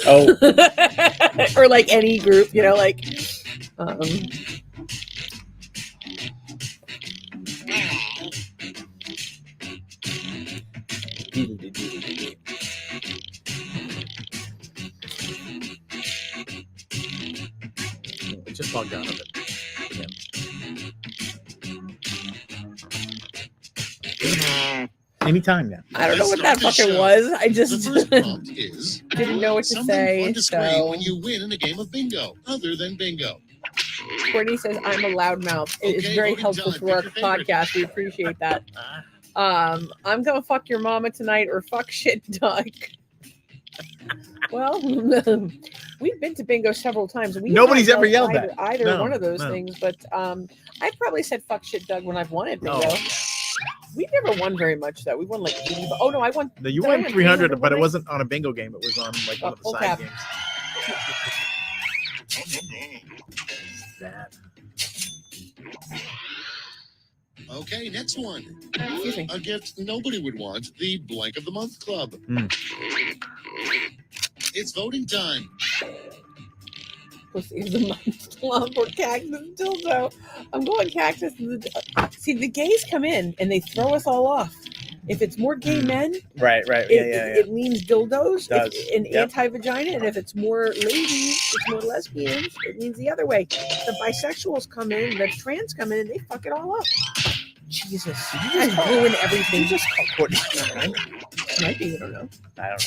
Oh, Or like any group, you know, like it just logged out of it. Again. Anytime now. I don't know what that Let's start fucking the was. I The just first prompt is didn't know what to something say. fun to scream So when you win in a game of bingo, other than bingo. Courtney says I'm a loudmouth. It is Okay, very voting helpful done. for our Pick your favorite. podcast. We appreciate that. I'm gonna fuck your mama tonight or fuck shit Doug. Well, we've been to bingo several times. We have Nobody's not ever done yelled either, that. either No, one of those no. things, but I've probably said fuck shit Doug when I've won at bingo. Oh, We never won very much though. We won like 80. Oh no, I won. no, you Did I won win 300, 300 but it when I- wasn't on a bingo game. It was on like one of the Oh, side okay. games. That. Okay, next one. Excuse me. A gift nobody would want, the Blank of the Month Club. Hmm. It's voting time. Pussy of the month lump or cactus dildo. I'm going cactus. See, the gays come in and they throw us all off. If it's more gay men, Right, right. it, Yeah, yeah, yeah. it leans dildos. Does. And Yep. anti-vagina. And if it's more ladies, it's more lesbians. It means the other way. The bisexuals come in, the trans come in, and they fuck it all up. Jesus, you guys ruin everything. You just call Courtney. Might be, I don't know. I don't know.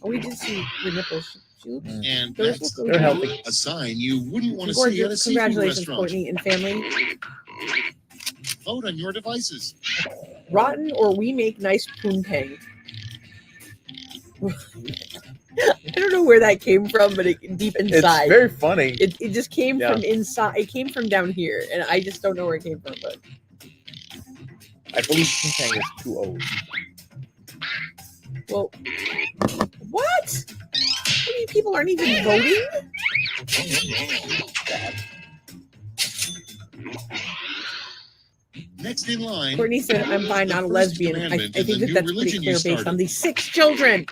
Oh, we did see the nipples. She looks. And Those next, look really They're healthy. a sign you wouldn't want to see at a gorgeous. seafood Congratulations, restaurant. Courtney and family. Vote on your devices. Rotten or we make nice poontang. I don't know where that came from, but it deep It's inside. very funny. It just came Yeah. from inside. It came from down here, and I just don't know where it came from. But I believe Poontang is 2 O's. well, What? How many people aren't even voting? Next in line. Courtney said, I'm bi, not a the first lesbian. I commandment think in the that new that's pretty religion you clear based on started. these 6 children.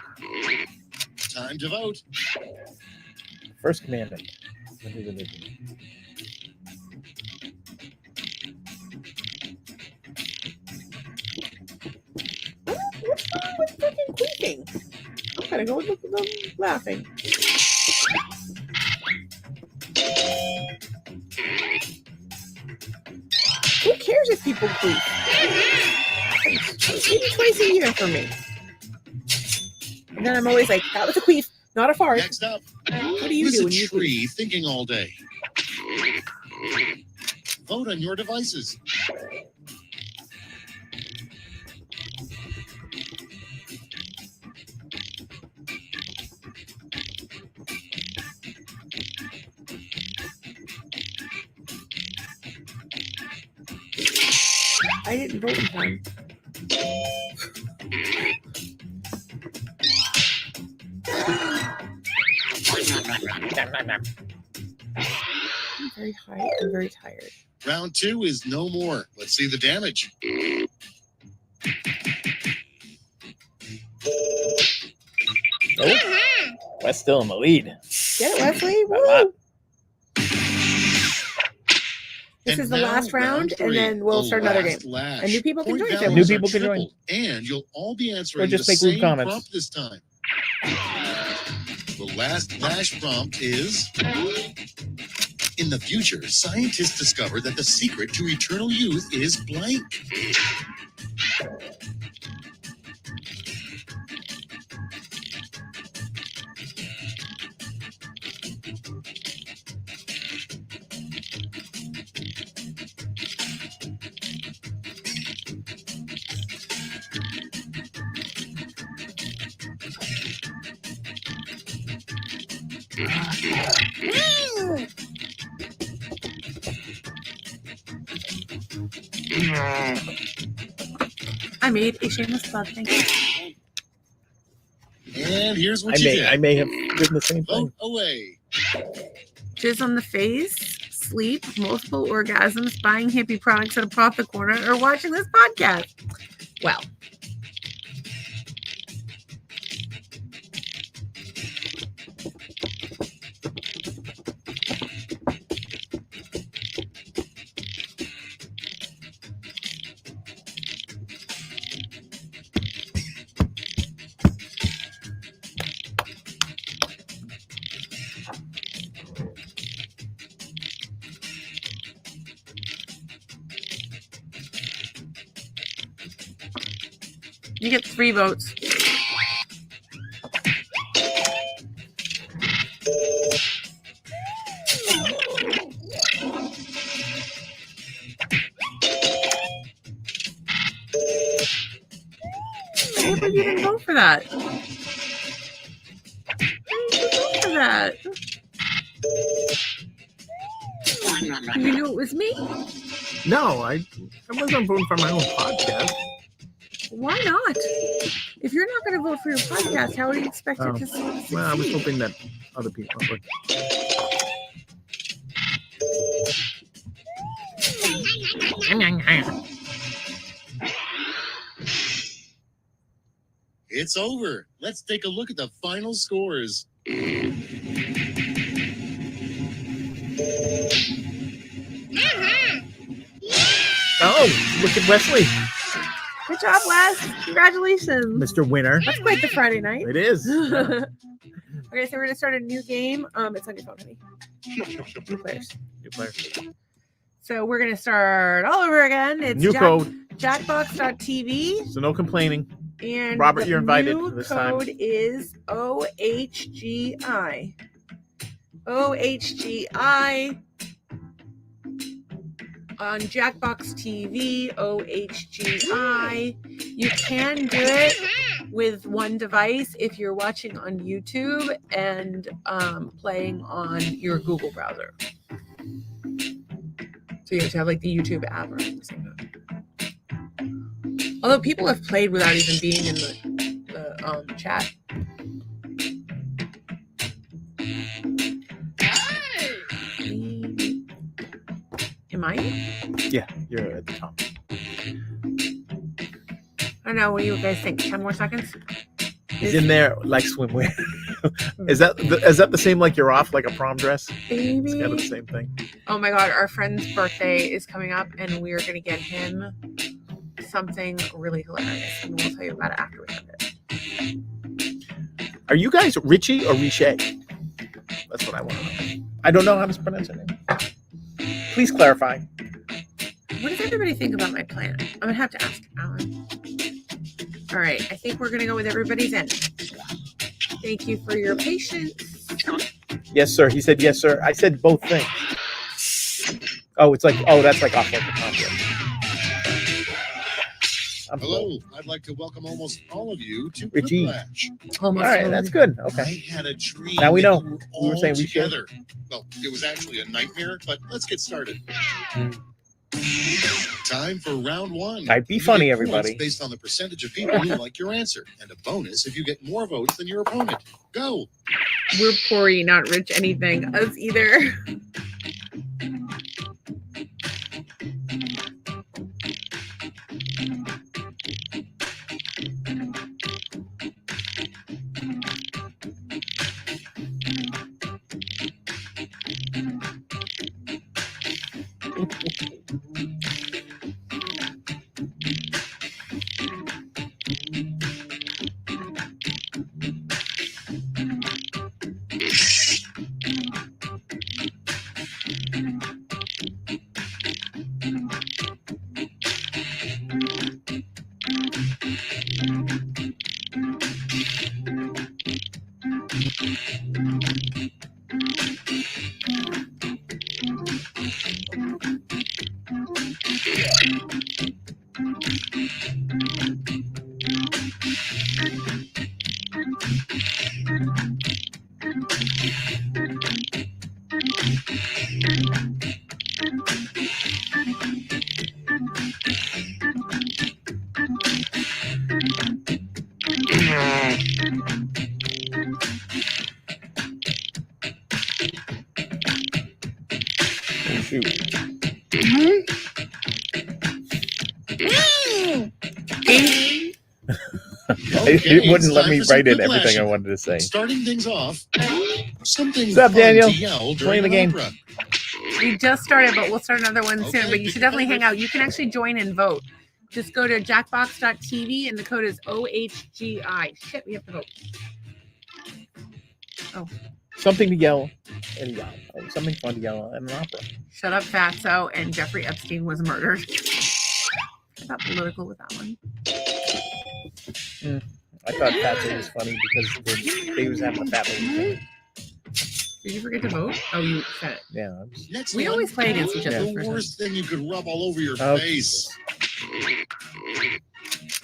Time to vote. First commandment. of the religion. What's wrong with freaking queefing? I'm gonna go with them laughing. Who cares if people queef? Maybe twice a year for me. And then I'm always like, that was a queef, not a fart. Next up. What do you Who's do a when you queef? tree thinking all day? Vote on your devices. I didn't vote in time. I'm very high. I'm very tired. Round 2 is no more. Let's see the damage. Oh, Wes still in the lead. Get it, Wesley? Woo! This And is the now last round, and 3, then we'll the start another game. last lash. And new people can Point join if they values New are people can join. tripled, and you'll all be answering just the make rude same comments. prompt this time. The last lash prompt is: in the future, scientists discovered that the secret to eternal youth is blank. I made a shameless plug. Thank you. And here's what you did. I may have written the same thing. Vote away. Jizz on the face, sleep, multiple orgasms, buying hippie products at a profit corner, or watching this podcast. Well, you get 3 votes. I can't believe you didn't vote for that. Why didn't you vote for that? You knew it was me? No, I wasn't voting for my own podcast. Why not? If you're not going to vote for your podcast, how would you expect it to succeed? Well, I was hoping that other people would. It's over. Let's take a look at the final scores. Oh, look at Wesley, Good job, Wes. Congratulations. Mr. Winner. That's quite the Friday night. It is. Okay, so we're going to start a new game. It's on your phone, honey. New players. New player. So we're going to start all over again. It's New code. Jackbox.tv. So no complaining. And Robert, the you're invited new this time. code is OHGI. OHGI on Jackbox TV. OHGI. You can do it with one device if you're watching on YouTube and playing on your Google browser. So you have to have like the YouTube app or something. Although people have played without even being in the chat. mine? Yeah, you're at the top. I don't know. What do you guys think? 10 more seconds? He's in there like swimwear. Is that the same like you're off like a prom dress? It's kind of the Baby. same thing. Oh my God. Our friend's birthday is coming up and we're going to get him something really hilarious. And we'll tell you about it after we have it. Are you guys Richie or Riche? That's what I want to know. I don't know how to pronounce it. Please clarify. What does everybody think about my plan? I'm going to have to ask Alan. All right. I think we're going to go with everybody's end. Thank you for your patience. Yes, sir. He said yes, sir. I said both things. Oh, it's like, that's like off like the top. Hello, I'd like to welcome almost all of you to Richie. Flash. All right, that's good. Okay. I had a dream. Now we that know. you were We were all saying we should. together. Well, it was actually a nightmare, but let's get started. Time for round one. Might be You funny, get points everybody. Based on the percentage of people who like your answer, and a bonus if you get more votes than your opponent. Go. We're Pori, not rich anything. Us either. Oh, shoot. It wouldn't let me write in everything I wanted to say. Starting things off, something What's up, fun Daniel? to yell Playing during the an game. opera. We just started, but we'll start another one soon. Okay, But you should definitely hang out. You can actually join and vote. Just go to jackbox.tv and the code is OHGI. Shit, we have to vote. Something to yell and yell. Something fun to yell at an opera. Shut up, Fatso, and Jeffrey Epstein was murdered. I got political with that one. I thought Fatso was funny because they was having a fat lady thing. Did you forget to vote? Oh, you said it. Yeah. Next We one, always play against each other. the worst thing you could rub all over your Oh. face.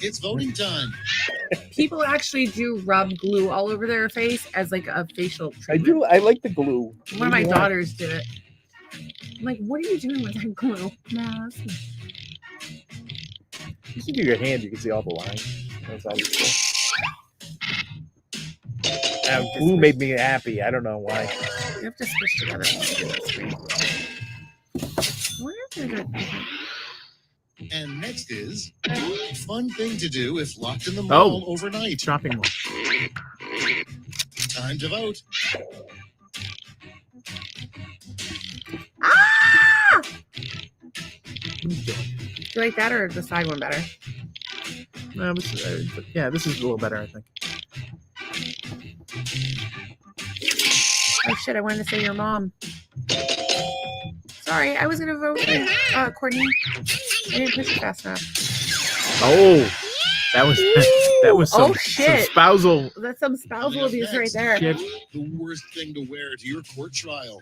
It's voting time. People actually do rub glue all over their face as like a facial I treatment. do. I like the glue. One of my daughters did it. I'm like, what are you doing with that glue? No, it's not. You can do your hand. You can see all the lines. That's always cool. Glue made me happy. I don't know why. You have to squish together. I wonder if there's a different- And next is fun thing to do if locked in the mall overnight. Shopping mall. Time to vote. Ah! Do you like that or the side one better? No, yeah, this is a little better, I think. Oh shit, I wanted to say your mom. Sorry, I was gonna vote Courtney. I didn't push it fast enough. Oh, that was some, Oh, shit. some spousal That's some spousal abuse right there. shit. The worst thing to wear to your court trial.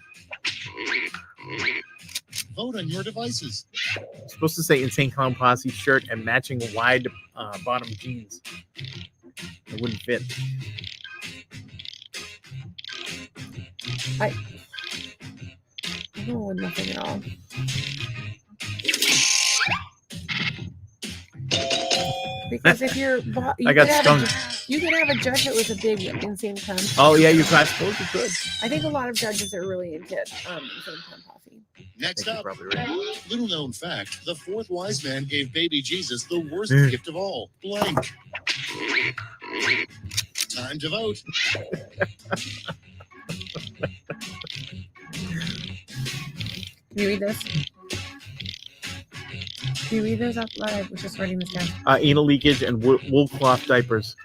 Vote on your devices. It's supposed to say Insane Clown Posse shirt and matching wide bottom jeans. It wouldn't fit. I go with nothing at all. Because if you're, I got stung. You could have a judge that was a big insane clown. Oh yeah, I suppose you could. I think a lot of judges are really into insane clown posse. Next You're up, probably right. little known fact: the fourth wise man gave baby Jesus the worst Hmm. gift of all, blank. Time to vote. Can you read this? Can you read this out loud? I was just writing this down. Anal leakage and wool cloth diapers.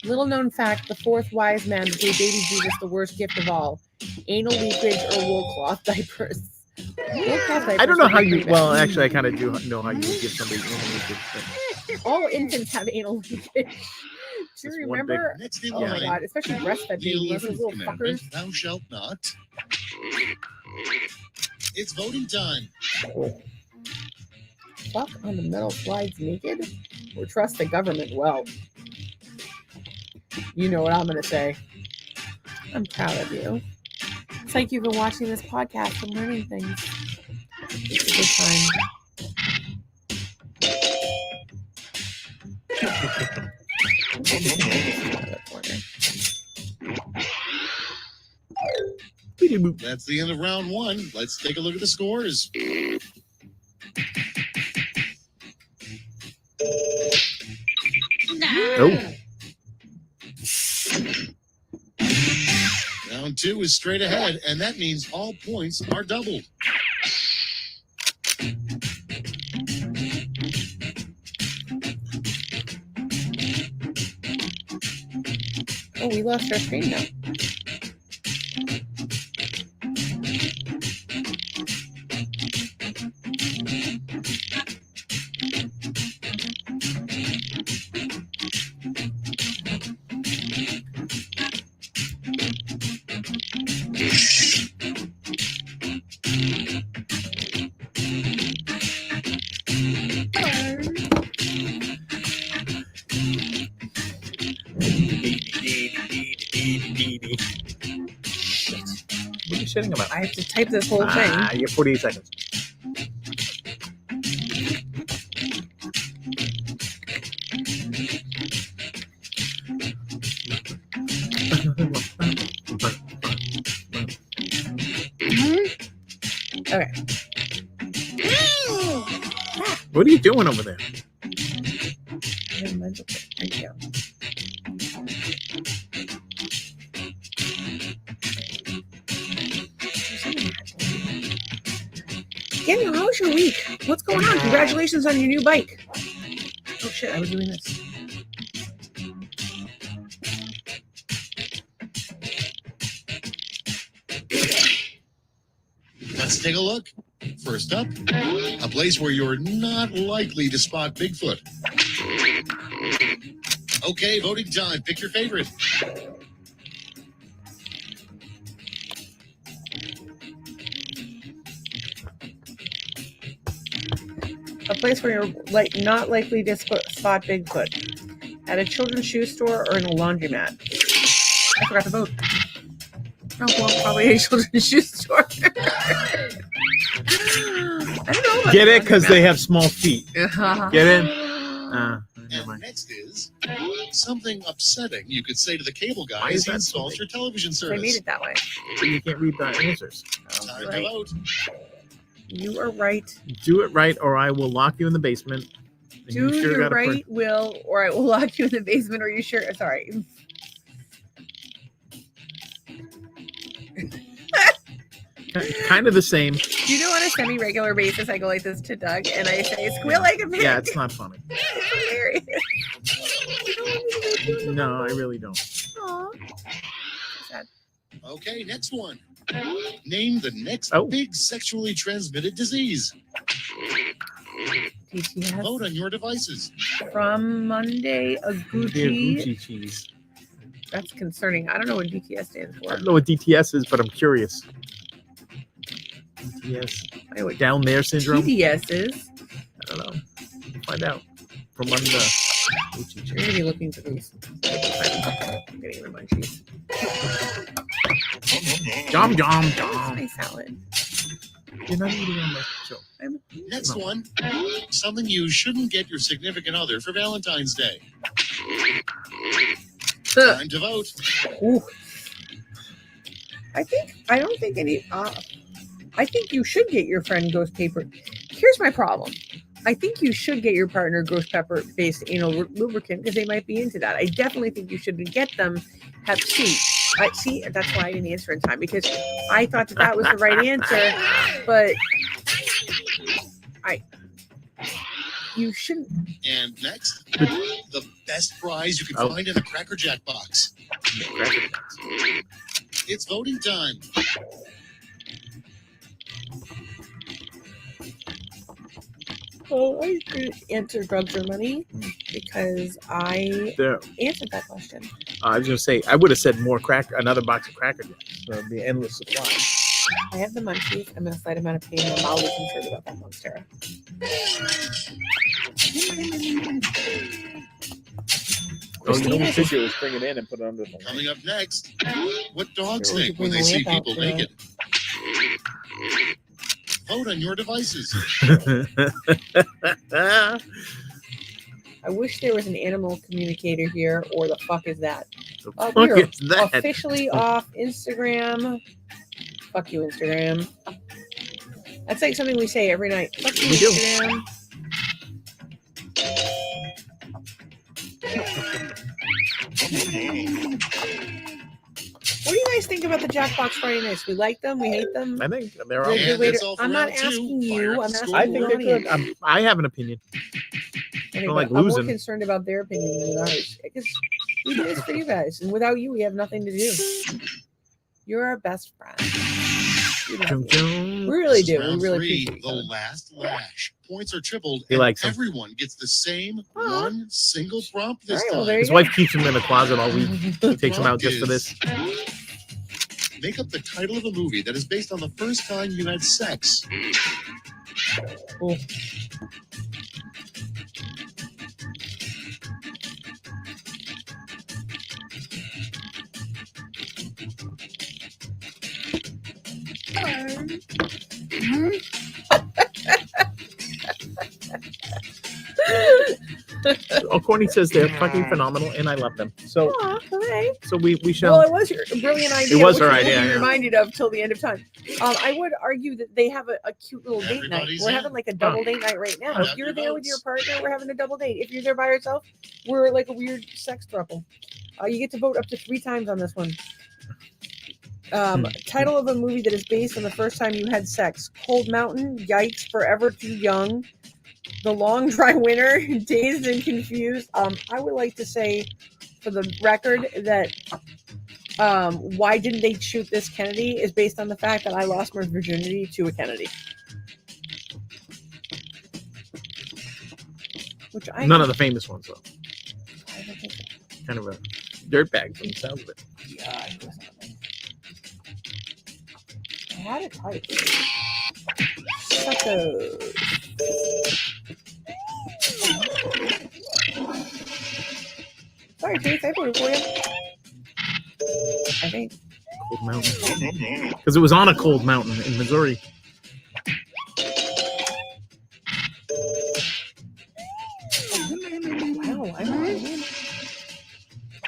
Little known fact: the fourth wise man gave baby Jesus the worst gift of all: anal leakage or wool cloth diapers. Wool cloth diapers I don't know would how be you. pretty bad. Well, actually, I kind of do know how you would give somebody anal leakage. But All infants have anal leakage. Do you Just one remember? Next in Oh my line, god, especially breastfed the babies, those 11th little commandment: fuckers. thou shalt not. It's voting time. Fuck on the metal slides naked? Or trust the government well? You know what I'm gonna say. I'm proud of you. Thank you for watching this podcast and learning things. It's a good time. That's the end of round one. Let's take a look at the scores. oh, Round two is straight ahead, and that means all points are doubled. Oh, we lost our screen now. what are you shitting about? I have to type this whole Ah, thing. you have 48 seconds. Okay. What are you doing over there? Thank you. Daniel, how was your week? What's going on? Congratulations on your new bike. Oh shit, I was doing this. Let's take a look. First up, a place where you're not likely to spot Bigfoot. Okay, voting time. Pick your favorite. A place where you're not likely to spot Bigfoot. At a children's shoe store or in a laundromat. I forgot to vote. Oh, well, probably a children's shoe store. I don't know. About Get the it? Because they laundromat. have small feet. Get it? Never And mind. next is something upsetting you could say to the cable guy Why as is he that installs so your television I made service. it that way. But you can't read the answers. Oh, Time right. to vote. You are right. Do it right, or I will lock you in the basement. And Do you sure your gotta right, Will, or I will lock you in the basement. Are you sure? Sorry. Kind of the same. Do you know on a semi-regular basis I go like this to Doug and I say squeal like a pig? Yeah, it's not funny. Hilarious. No, I really don't. Aw. Sad. Okay, next one. Name the next Oh. big sexually transmitted disease. DTS Vote on your devices. from Monday, a Dear Gucci. Gucci cheese. That's concerning. I don't know what DTS stands I for. don't know what DTS is, but I'm curious. DTS. I know what Down there syndrome? TDS is. I don't know. We'll find out. From under Gucci You're cheese. gonna be looking for these. I'm getting the munchies. Jom, jom, That's jom. my salad. You're not eating on my show. Next No. one. Something you shouldn't get your significant other for Valentine's Day. Time to vote. Ooh. I don't think any. I think you should get your friend ghost paper. Here's my problem. I think you should get your partner ghost pepper based anal lubricant because they might be into that. I definitely think you should get them Hep C. See, that's why I didn't answer in time because I thought that was the right answer, but you shouldn't. And next, the best prize you can find in a Cracker Jack box. It's voting time. Oh, I didn't answer drugs or money because I answered that question. I was gonna say I would have said another box of Cracker Jacks. So it'd be endless supply. I have the munchies. I'm in a slight amount of pain. My mouth is concerned about that monster. Oh, you know what you should do is bring it in and put it under the Coming up next, what dogs think when they see people naked? Vote on your devices. I wish there was an animal communicator here, or the fuck is that? We are officially off Instagram. Fuck you, Instagram. That's like something we say every night. Fuck you, Instagram. What do you guys think about the Jackbox Friday nights? We like them. We hate them. I think they're all. I'm not asking you. I'm asking. I think they're good. I have an opinion. Okay, I like I'm losing. more concerned about their opinion than ours because we do this for you guys, and without you, we have nothing to do. You're our best friend. We really do. We really appreciate the last lash. Points are tripled. He likes them. Everyone gets the same one single prompt this time. His wife keeps him in the closet all week. He takes him out just for this. Make up the title of a movie that is based on the first time you had sex. Cool. Oh, Courtney says they're fucking phenomenal, and I love them. So, okay. So we shall. Well, it was your brilliant idea. It was her which idea. We'll be reminded of till the end of time. I would argue that they have a cute little date night. We're having like a double date night right now. If you're there with your partner, we're having a double date. If you're there by yourself, we're like a weird sex throuple. You get to vote up to 3 times on this one. Title of a movie that is based on the first time you had sex: Cold Mountain, Yikes, Forever Too Young, The Long Dry Winter, Dazed and Confused. I would like to say, for the record, that why didn't they shoot this Kennedy is based on the fact that I lost my virginity to a Kennedy. Which None of the famous ones, though. Kind of a dirtbag from the sounds of it. Yeah, I had it tight. Sorry, Faith, I voted for you. I think. Cold Mountain. Because it was on a cold mountain in Missouri. Wow, I'm not.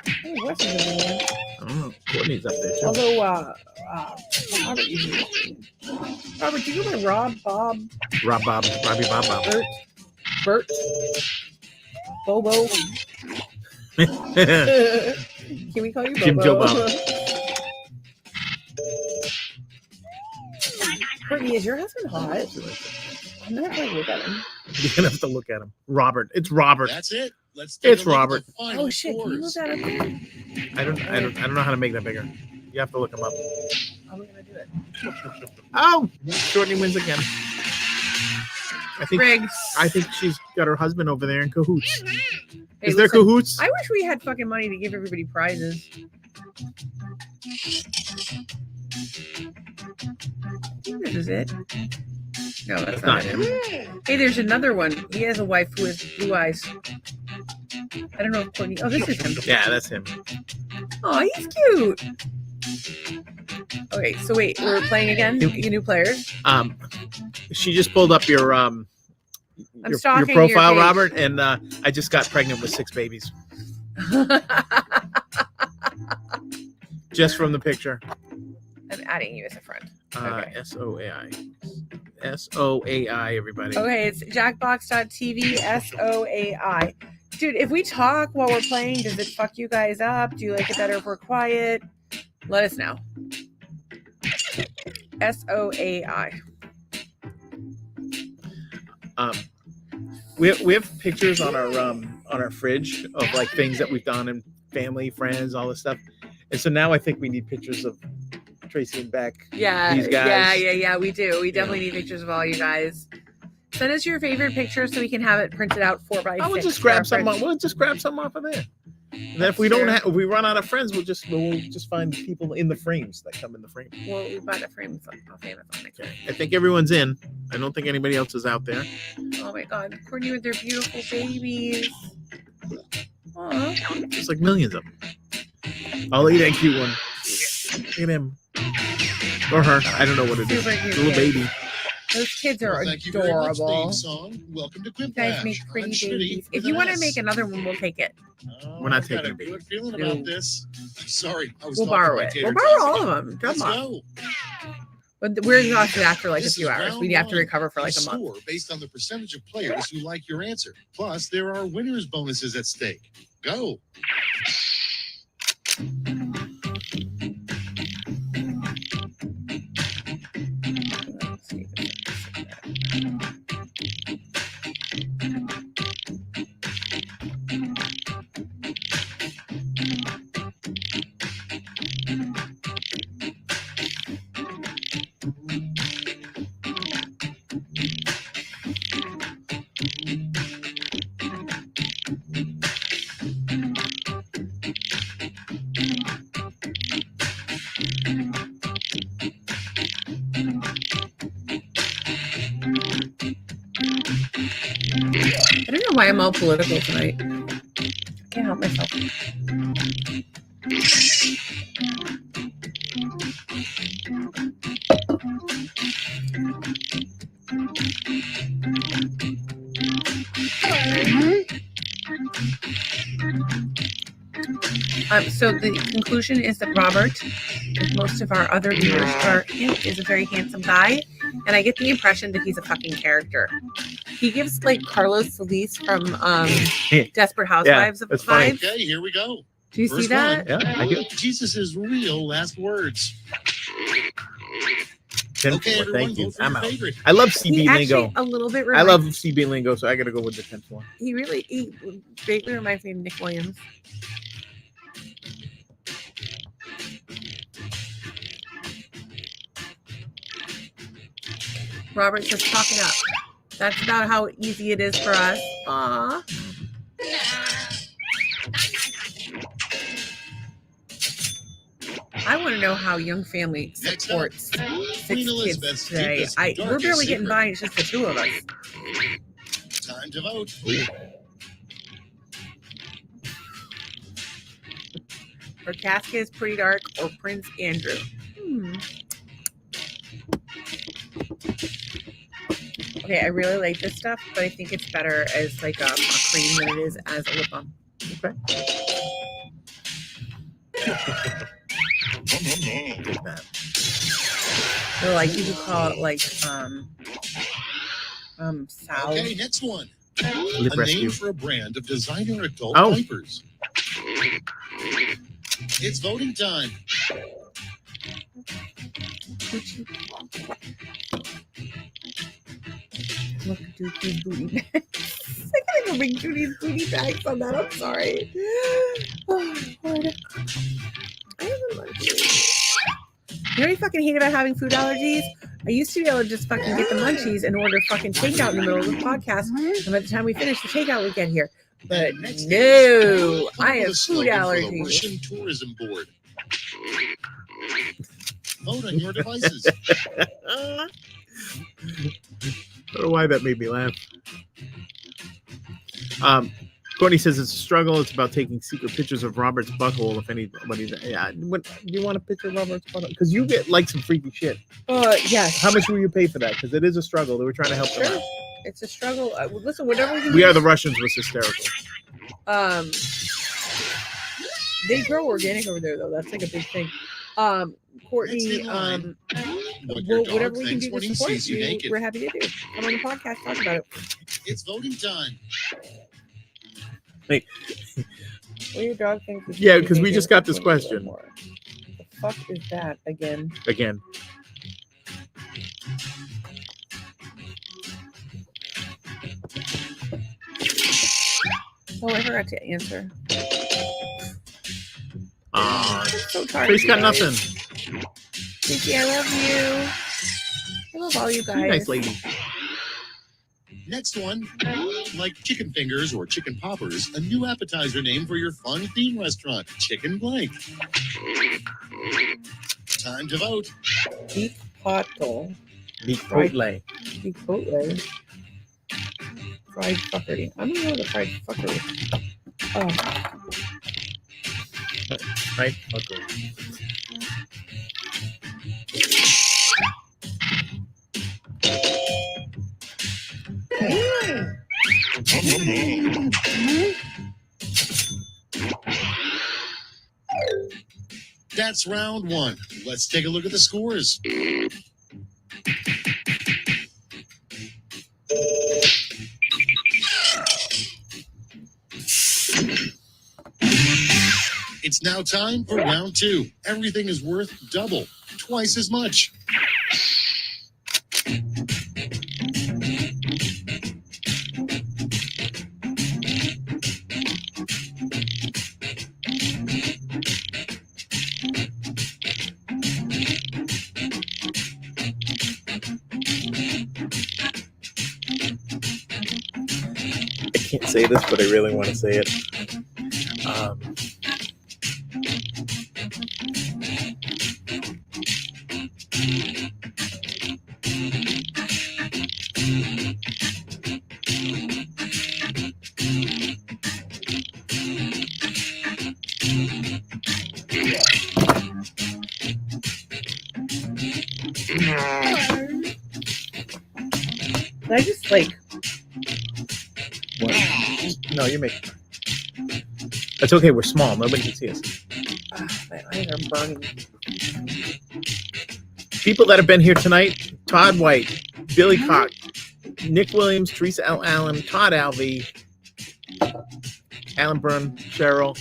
Hey, what's his name? I don't know. Courtney's up there, too. Although, Robert, do you go by Rob, Bob? Rob Bob, Robbie Bob Bob. Bert, Bobo. Can we call you Bobo? Jim Joe Bob. Courtney, is your husband hot? I'm not going to look at him. You're gonna have to look at him. Robert. It's Robert. That's it. Let's It's Robert. Oh shit! Can you move that up there? I don't know how to make that bigger. You have to look him up. How are we gonna do it? Oh, Courtney wins again. I think she's got her husband over there in cahoots. Hey, Is there listen, cahoots? I wish we had fucking money to give everybody prizes. I think this is it. No, that's not him. Hey, there's another one. He has a wife who has blue eyes. I don't know if Courtney. Oh, this is him. Yeah, that's him. Oh, he's cute. Okay, so wait, we're playing again. New players. She just pulled up your stalking your profile, your page. Robert, and I just got pregnant with 6 babies just from the picture. adding you as a friend. Okay. SOAI. SOAI, everybody. Okay, it's jackbox.tv SOAI. Dude, if we talk while we're playing, does it fuck you guys up? Do you like it better if we're quiet? Let us know. SOAI. We have pictures on our fridge of like things that we've done and family, friends, all this stuff. And so now I think we need pictures of Tracy and Beck. Yeah, These guys. yeah. We do. We definitely need pictures of all you guys. Send us your favorite picture so we can have it printed out 4x6. We'll just grab something. We'll just grab something off of there. And then if we don't have, if we run out of friends, we'll just find people in the frames that come in the frame. Well, we buy the frames off Amazon. Okay. I think everyone's in. I don't think anybody else is out there. Oh my God, Courtney with their beautiful babies. Aw. There's like millions of them. I'll eat that cute one. Look at him. Or her. I don't know what it is. Super cute Little kid. baby. Those kids are Well, thank you very much, adorable. theme song. Welcome to You Quiplash. guys make I'm pretty Shitty babies. If with you an want to S. make another one, we'll take it. Oh, We're not I've got taking a a baby. good feeling No. about this. Sorry, I was We'll talking borrow to my it. tater We'll borrow tots. all of them. Drop Let's them off. go. But we're exhausted after like This a few is hours. round We have to one. recover for like You a month. score based on the percentage of players who like your answer. Plus, there are winners bonuses at stake. Go. Let's see if it's- I don't know why I'm all political tonight. I can't help myself. So the conclusion is that Robert, like most of our other viewers, is a very handsome guy, and I get the impression that he's a fucking character. He gives like Carlos Solis from Desperate Housewives of that's funny. vibes. Okay, here we go. Do you see First that? one. Yeah, I do. Jesus' real last words. 10 Okay, four. everyone, Thank you. vote for I'm your out. favorite. I love He CB actually lingo. a little bit. I love CB lingo, so I got to go with the 10th one. He vaguely reminds me of Nick Williams. Robert says, "Talk it up." That's about how easy it is for us. Aw. I want to know how Young Family Next supports Queen 6 kids Elizabeth's today. deepest, We're darkest barely getting secret. by. It's just the two of us. Time to vote. Or Casca is pretty dark, or Prince Andrew. Okay, I really like this stuff, but I think it's better as like a cream than it is as a lip balm. Okay. Good man. So like you could call it like Sal. Okay, next one. Lip A rescue. name for a brand of designer adult Oh. diapers. It's voting time. Look, Dookie's booty bags. I gotta go make Judy's booty bags on that. I'm sorry. Oh, Lord. I have a munchies. You know what I fucking hate about having food allergies? I used to be able to just fucking get the munchies and order fucking takeout in the middle of the podcast. And by the time we finish, the takeout would get here. But Next no, Come I up with have a food slogan for the allergies. Russian Tourism Board. Vote on your devices. I don't know why that made me laugh. Courtney says it's a struggle. It's about taking secret pictures of Robert's butthole. If anybody's, yeah, what, do you want a picture of Robert's butthole? Because you get like some freaky shit. Yes. How much will you pay for that? Because it is a struggle. They were trying to help them Sure. out. It's a struggle. Listen, whatever we can We do- Are the Russians was hysterical. They grow organic over there, though. That's like a big thing. Courtney, Next in line, what your dog whatever we can thinks do when to he support sees you you, naked. we're happy to do. Come on the podcast, talk about it. It's voting time. What your dog thinks you should Yeah, be 'cause we naked just got this when you do it question. more. The fuck is that again? Again. Oh, I forgot to answer. So tired. Trace you got guys. nothing. Kiki, I love you. I love all you guys. You nice lady. Next one, like chicken fingers or chicken poppers, a new appetizer name for your fun theme restaurant, Chicken Blank. Time to vote. Deep pottle. Chipotle. Chipotle. Fried fuckery. I'm gonna go with the fried fuckery. Oh, Right? Okay. That's round one. Let's take a look at the scores. It's now time for round two. Everything is worth double, twice as much. I can't say this, but I really want to say it. Can I just like? What? No, you're making. That's okay. We're small. Nobody can see us. My eyes are burning. People that have been here tonight: Todd White, Billy Cock, Nick Williams, Teresa L. Allen, Todd Alvey, Alan Byrne, Cheryl,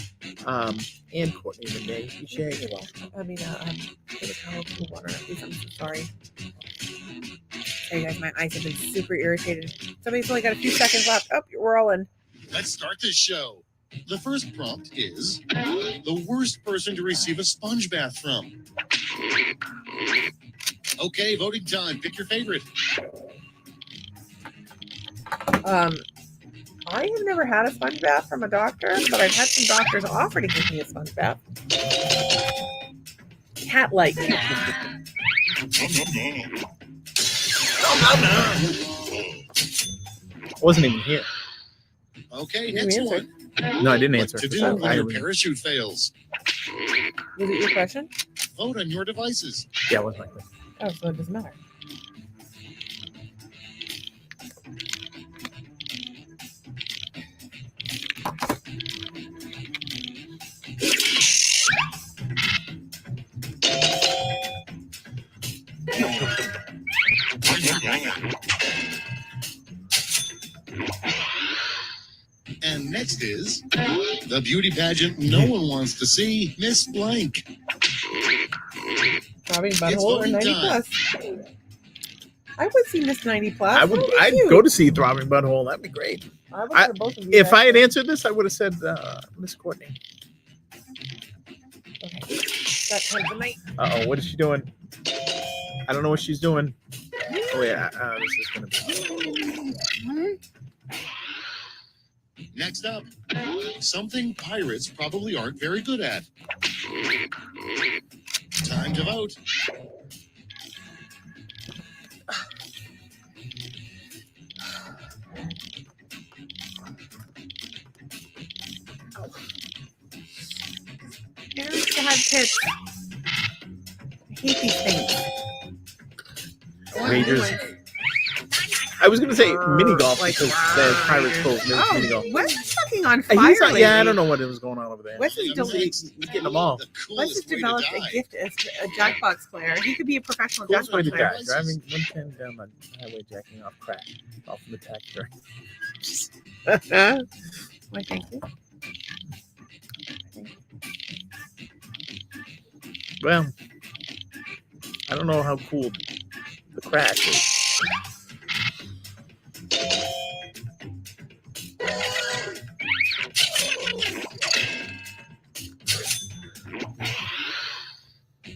and Courtney Renee. You're welcome. I mean, take a towel, cool water. Please, I'm so sorry. Hey guys, my eyes have been super irritated. Somebody's only got a few seconds left. Oh, we're all in. Let's start this show. The first prompt is the worst person to receive a sponge bath from. Okay, voting time. Pick your favorite. I have never had a sponge bath from a doctor, but I've had some doctors offer to give me a sponge bath. Cat-like. I wasn't even here. Okay, You next answered. one. No, I didn't What answer. to do Oh, when your parachute fails. Was it your question? Vote on your devices. Yeah, it was like this. Oh, so it doesn't matter. And next is the beauty pageant no one wants to see, Miss Blank. Throbbing It's butthole or voting 90 time. plus. I would see Miss 90 plus. I would. That would be I'd cute. go to see Throbbing Butthole. That'd be great. I would I- for both of you If guys. I had answered this, I would have said Miss Courtney. Okay. That time tonight. Uh oh, what is she doing? I don't know what she's doing. Oh yeah, this is gonna be. Next up, something pirates probably aren't very good at. Time to vote. Parents to have kids. I hate these things. Rangers. I was gonna say mini golf Like, because the Pirates Cove mini golf. Oh, where's the fucking on fire. He's not, yeah, I lately. don't know what was going on over there. Wes is Coming del- next, he's getting them all. the Wes coolest has way to developed a die. gift as a Jackbox player. He could be a professional Coolest way Jackbox to player. die. Driving 110 down the highway, jacking off crack off from the tractor. Why, thank you. Well, I don't know how cool the crack is.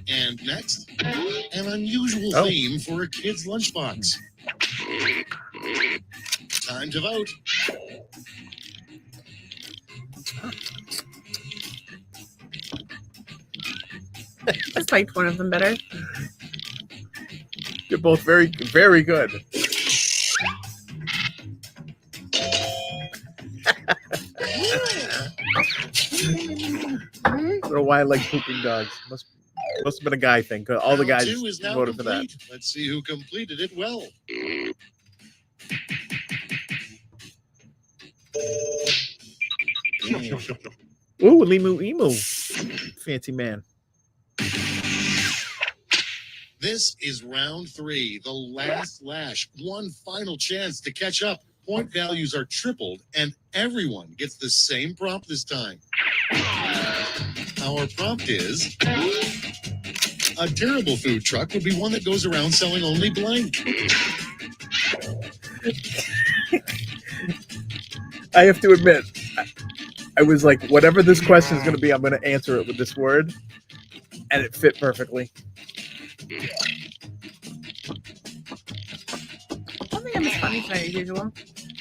And next, an unusual Oh. theme for a kid's lunchbox. Time to vote. Just liked one of them better. They're both very, very good. I don't know why I like pooping dogs. Must have been a guy thing. 'Cause all the Round guys two is now voted for that. complete. Let's see who completed it well. Ooh, Limu Emu. Fancy man. This is round three, the last lash. One final chance to catch up. Point values are tripled, and everyone gets the same prompt this time. Our prompt is: a terrible food truck would be one that goes around selling only blank. I have to admit, I was like, whatever this question is going to be, I'm going to answer it with this word. And it fit perfectly. I don't think I'm as funny tonight as usual.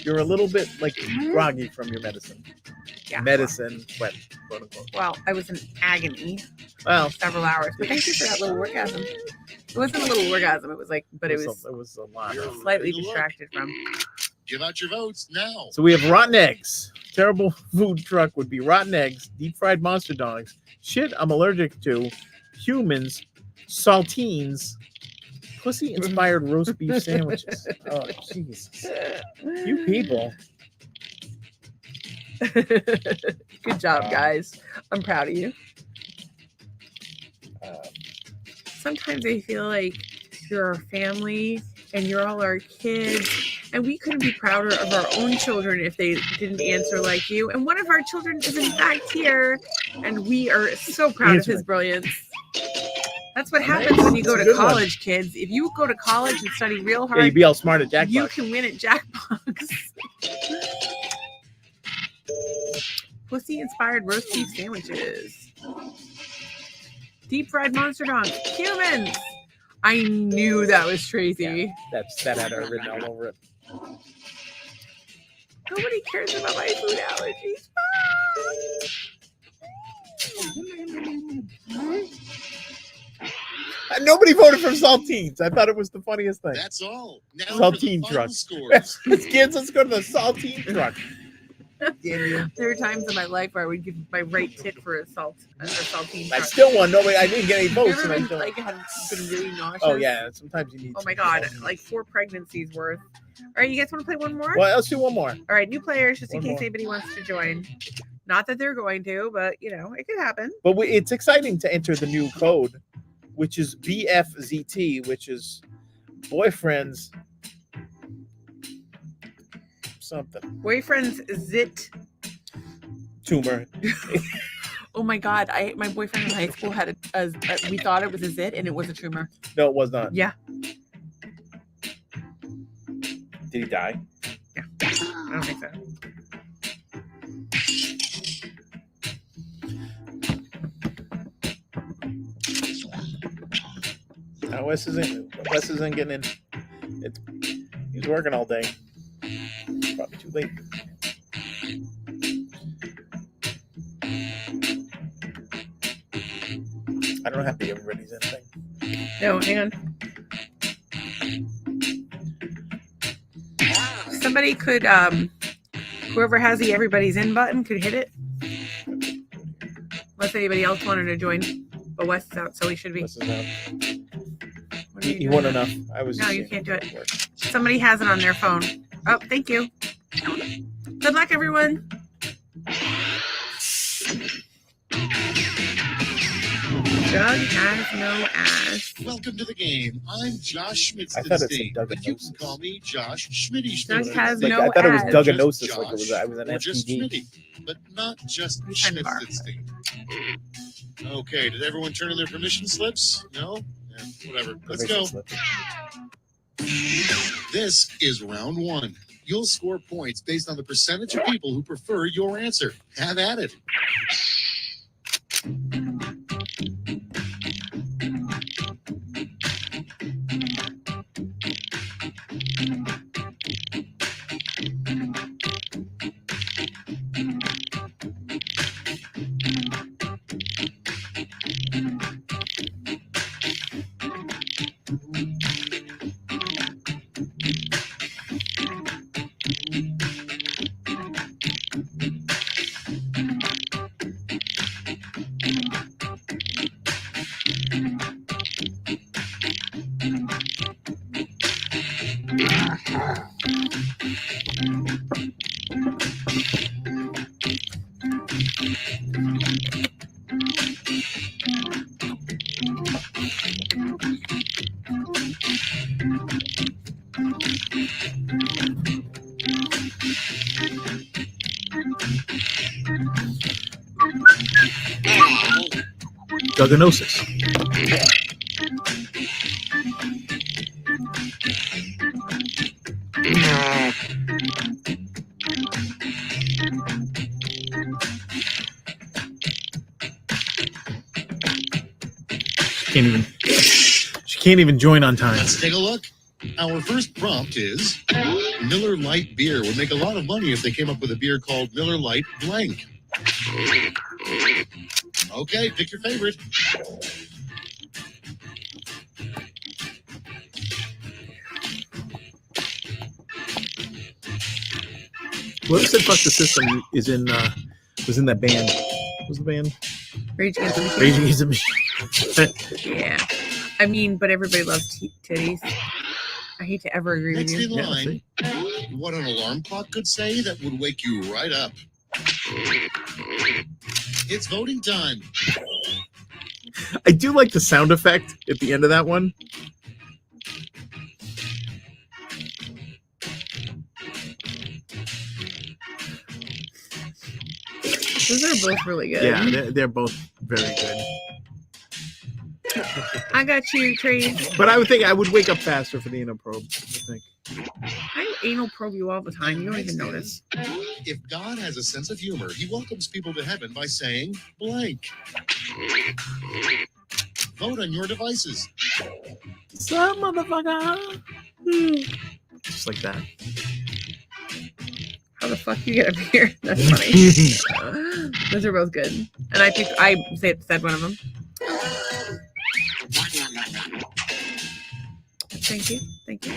You're a little bit like groggy from your medicine. Yeah. Medicine, quote unquote. Well, I was in agony Well, several hours. But thank you for that little orgasm. It wasn't a little orgasm. It was like, but it was it was a lot. slightly Take a look. distracted from. Give out your votes now. So we have rotten eggs. Terrible food truck would be rotten eggs, deep fried monster dogs, shit I'm allergic to, humans, saltines, pussy inspired roast beef sandwiches. Oh, Jesus. You people. Good job, guys. I'm proud of you. Sometimes I feel like you're our family and you're all our kids, and we couldn't be prouder of our own children if they didn't answer like you. And one of our children is in fact here, and we are so proud of his Answering. brilliance. That's what happens when you go That's a to good one. college, kids. If you go to college and study real Yeah, you'd hard, be all smart at Jackbox. you can win at Jackbox. Pussy inspired roast beef sandwiches. Deep fried monster dogs. Humans. I knew that was Tracy. That had her written all over it. Nobody cares about my food allergies. Nobody voted for saltines. I thought it was the funniest thing. That's all. Now Saltine for the final truck. scores. Kids, let's go to the saltine truck. There are times in my life where I would give my right tit for a saltine. I truck. still won. Nobody. I didn't get any You votes. ever And I been, still. like had been really nauseous? Oh yeah. Sometimes you need. Oh my god, like 4 pregnancies worth. All right, you guys want to play one more? Well, let's do one more. All right, new players, just in One case more. anybody wants to join. Not that they're going to, but you know, it could happen. But it's exciting to enter the new code, which is BFZT, which is boyfriend's something Boyfriend's zit. tumor. Oh my god, my boyfriend in high school had we thought it was a zit and it was a tumor. No, it was not. Yeah, Did he die? I don't think so. No, Wes isn't getting in. He's working all day. Probably too late. I don't have to give everybody's anything. No, hang on. Somebody could whoever has the everybody's in button could hit it. Unless anybody else wanted to join. But Wes is out, so he should be. Wes is out. What are you He doing? won enough. I was. No, just you saying can't do it. work. Somebody has it on their phone. Oh, thank you. Good luck, everyone. Doug has no ass. Welcome to the game. I'm Josh I thought it said Schmitzenstein, Doug but you can Anosis. call me Josh Schmitty. Doug Schmitzenstein. has Like, no I thought it was ass. Doug Just Anosis, like it was. Josh, I was an or just STD. Schmitty, but not just We kind of are. Schmitzenstein. Okay, did everyone turn in their permission slips? No? Yeah, whatever. Let's go. This is round one. You'll score points based on the percentage of people who prefer your answer. Have at it. Douganosis. She can't even join on time. Let's take a look. Our first prompt is Miller Lite beer would make a lot of money if they came up with a beer called Miller Lite blank. Okay, pick your favorite. Whoever said "fuck the system" is in was in that band. What was the band? Rage Against the Machine. Rage Against the Machine. Yeah. I mean, but everybody loves titties. I hate to ever agree with Next you. in Yeah, line, what an alarm clock could say that would wake you right up. It's voting time. I do like the sound effect at the end of that one. Those are both really good. Yeah, they're both very good. I got you, Trace. But I would think I would wake up faster for the anal probe. I think. I anal probe you all the time. You don't even notice. If God has a sense of humor, he welcomes people to heaven by saying blank. Vote on your devices. Some motherfucker. Just like that. How the fuck you get up here? That's funny. Those are both good. And I said one of them. Thank you. Thank you.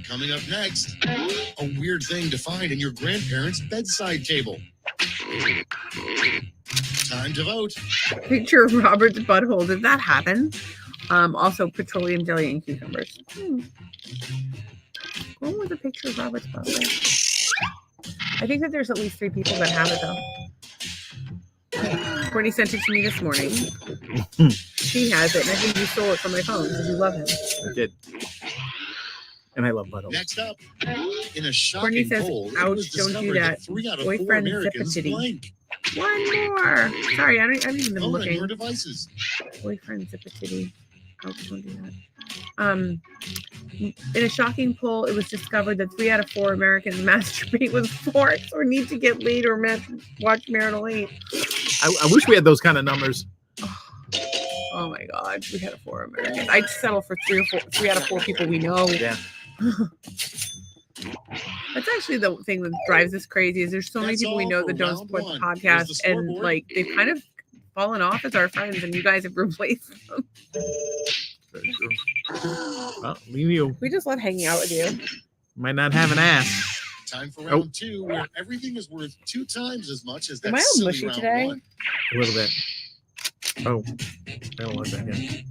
Coming up next, a weird thing to find in your grandparents' bedside table. Time to vote. Picture of Robert's butthole. Did that happen? Also, petroleum jelly and cucumbers. Going with a picture of Robert's butthole. I think that there's at least 3 people that have it though. Courtney sent it to me this morning. She has it, and I think you stole it from my phone because you love him. I did. And I love buttholes. Next up, in a Courtney shocking says, poll, it ouch, was don't do discovered that. 3 out of 4 Boyfriend Americans zipatity. blank. One more. Sorry, I haven't even been Vote on your looking. devices. Boyfriend zipatity. Ouch, don't do that. In a shocking poll, it was discovered that 3 out of 4 Americans masturbate with forks or need to get laid or watch Marital 8. I wish we had those kind of numbers. Oh my God, we had 4 Americans. I'd settle for 3 out of 4 people we know. Yeah. That's actually the thing that drives us crazy. Is there's so many That's people we all know for that don't round support one. the Here's podcast, the and scoreboard. like they've kind of fallen off as our friends, and you guys have replaced them. Very true. Well, you We just love hanging out with you. might not have an ass. Time for round 2, where everything is worth 2 times as much as that Am I all silly mushy round today? 1. A little bit. Oh, I don't like that again.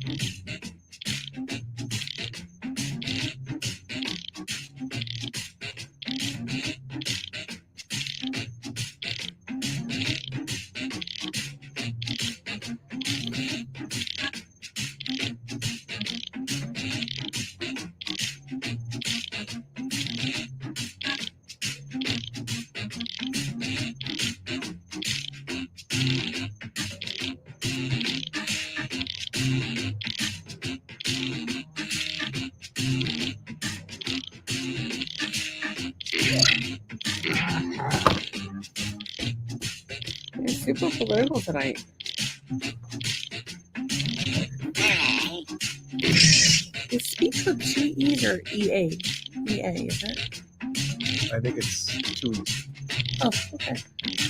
It's super political tonight. Is speech with 2 E's or EA? EA, is it? I think it's 2 E's. Oh, okay.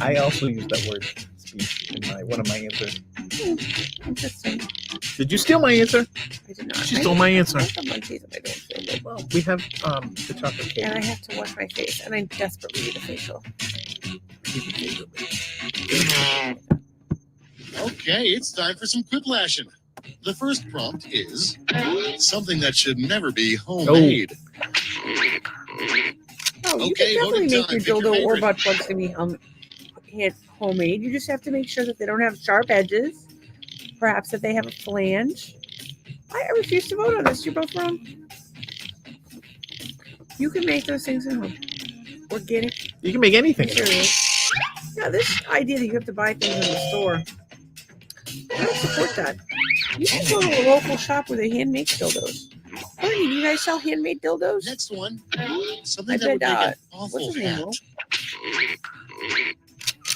I also use that word speech in one of my answers. Interesting. Did you steal my answer? I did not. She stole my answer. I have some munchies and I don't feel good. Well, we have the chocolate cake. And I have to wash my face, and I desperately need a facial. Okay, it's time for some quiplashing. The first prompt is something that should never be homemade. Oh, you Okay, can definitely voting make your time. Pick your dildo or favorite. butt plugs to be homemade. You just have to make sure that they don't have sharp edges. Perhaps that they have a flange. I refuse to vote on this. You're both wrong. You can make those things at home. Organic. You can make anything. Serious. Yeah, this idea that you have to buy things in the store. I don't support that. You can go to a local shop where they handmade dildos. Bernie, do you guys sell handmade dildos? Next one, something I that would make bet, an awful what's his name, hat. Will?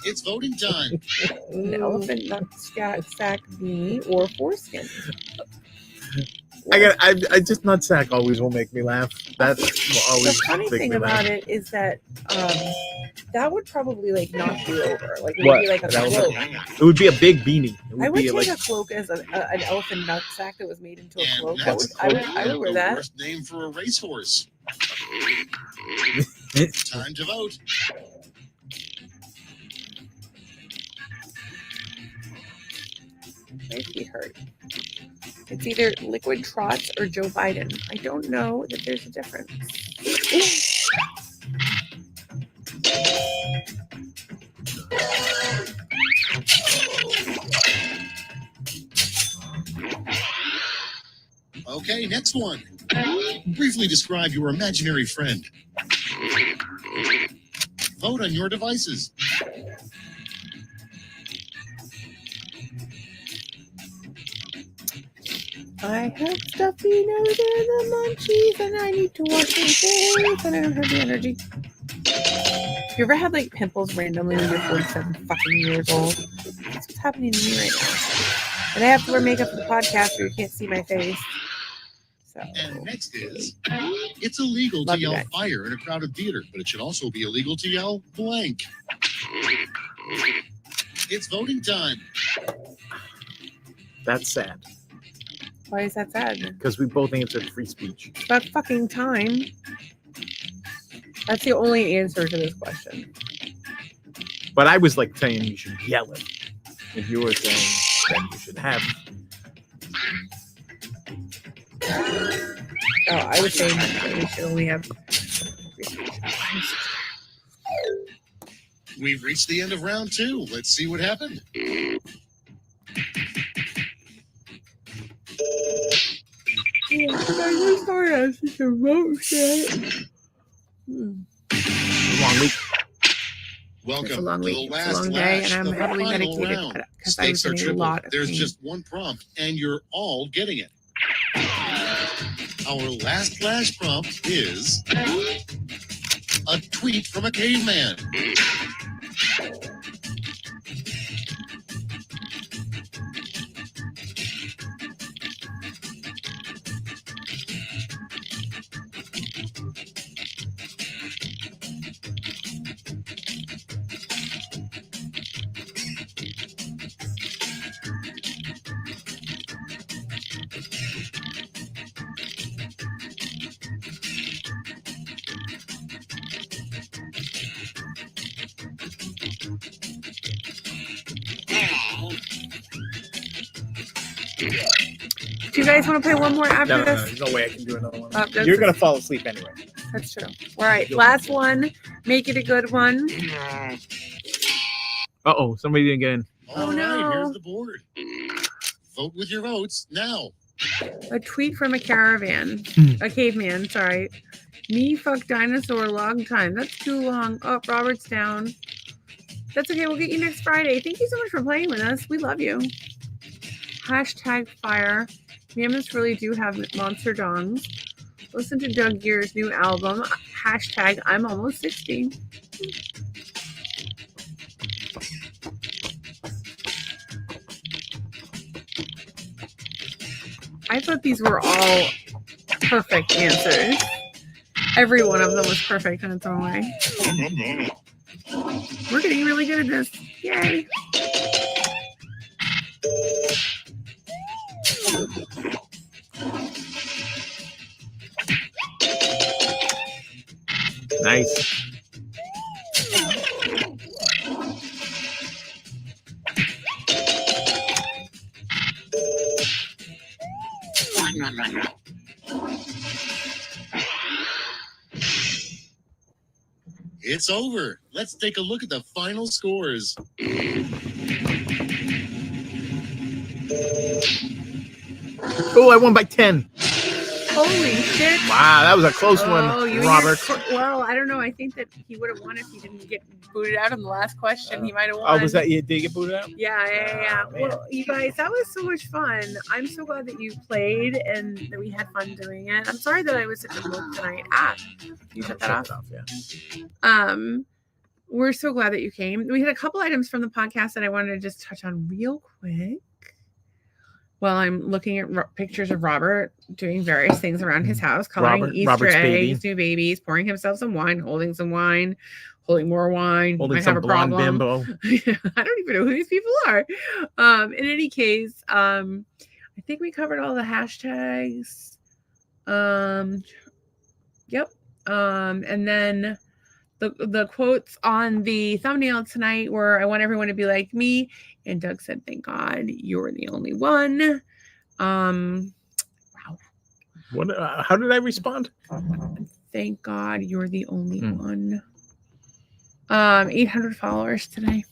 It's voting time. An elephant nutsack beanie or foreskin. I just nutsack always will make me laugh. That's will The always funny make thing me about laugh. it is that that would probably like knock you over. Like it What? would be like a An elephant? cloak. It would be a big beanie. It would I would be take like a cloak as an elephant nutsack that was made into a And cloak. that's I would wear the that. worst name for a racehorse. Time to vote. My feet hurt. It's either Liquid Trots or Joe Biden. I don't know that there's a difference. Okay, next one. Briefly describe your imaginary friend. Vote on your devices. I have stuffy nose and the munchies, and I need to wash my face, and I don't have the energy. You ever had like pimples randomly when you're 47 fucking years old? That's what's happening to me right now. And I have to wear makeup for the podcast, so you can't see my face. So And next is, it's illegal Love to you yell guys. fire in a crowded theater, but it should also be illegal to yell blank. It's voting time. That's sad why is that sad? because we both answered free speech. It's about fucking time. That's the only answer to this question. But I was like saying you should yell it, and you were saying that you should have. Oh, I was saying that we should only have. We've reached the end of round 2. Let's see what happened. Yeah, I'm so sorry. I was just a vote shit. Long week. Welcome It's a long to week. the It's last a long day, lash, and I'm the heavily final medicated round. because I was Stakes are in a triple. lot of There's pain. just one prompt, and you're all getting it. Our last flash prompt is a tweet from a caveman. Do you guys want to play one more after No, this? there's no way I can do another one. That's- You're gonna fall asleep anyway. That's true. All right, last one. Make it a good one. Somebody didn't get in. All right, no. here's the board. Vote with your votes now. A tweet from a caravan. A caveman, sorry. Me fuck dinosaur long time. That's too long. Oh, Robert's down. That's okay. We'll get you next Friday. Thank you so much for playing with us. We love you. Hashtag fire. Mammoths really do have monster dongs. Listen to Doug Gear's new album. Hashtag I'm almost 60. I thought these were all perfect answers. Every one of them was perfect in its own way. We're getting really good at this. Yay. Nice. It's over. Let's take a look at the final scores. Oh, I won by 10. Holy shit. Wow, that was a close one, you Robert. Well, I don't know. I think that he would have won if he didn't get booted out on the last question. He might have won. Oh, was that you? Did you get booted out? Yeah. Oh, man. Well, you guys, that was so much fun. I'm so glad that you played and that we had fun doing it. I'm sorry that I was such a mook tonight. You shut that off. Yeah. We're so glad that you came. We had a couple items from the podcast that I wanted to just touch on real quick. While I'm looking at pictures of Robert doing various things around his house, coloring Easter eggs, new babies, pouring himself some wine, holding more wine. Holding might some have a blonde problem. bimbo. I don't even know who these people are. In any case, I think we covered all the hashtags. Yep. And then the quotes on the thumbnail tonight were, I want everyone to be like me. And Doug said, thank God you're the only one. Wow. What? How did I respond? Thank God you're the only one. 800 followers today.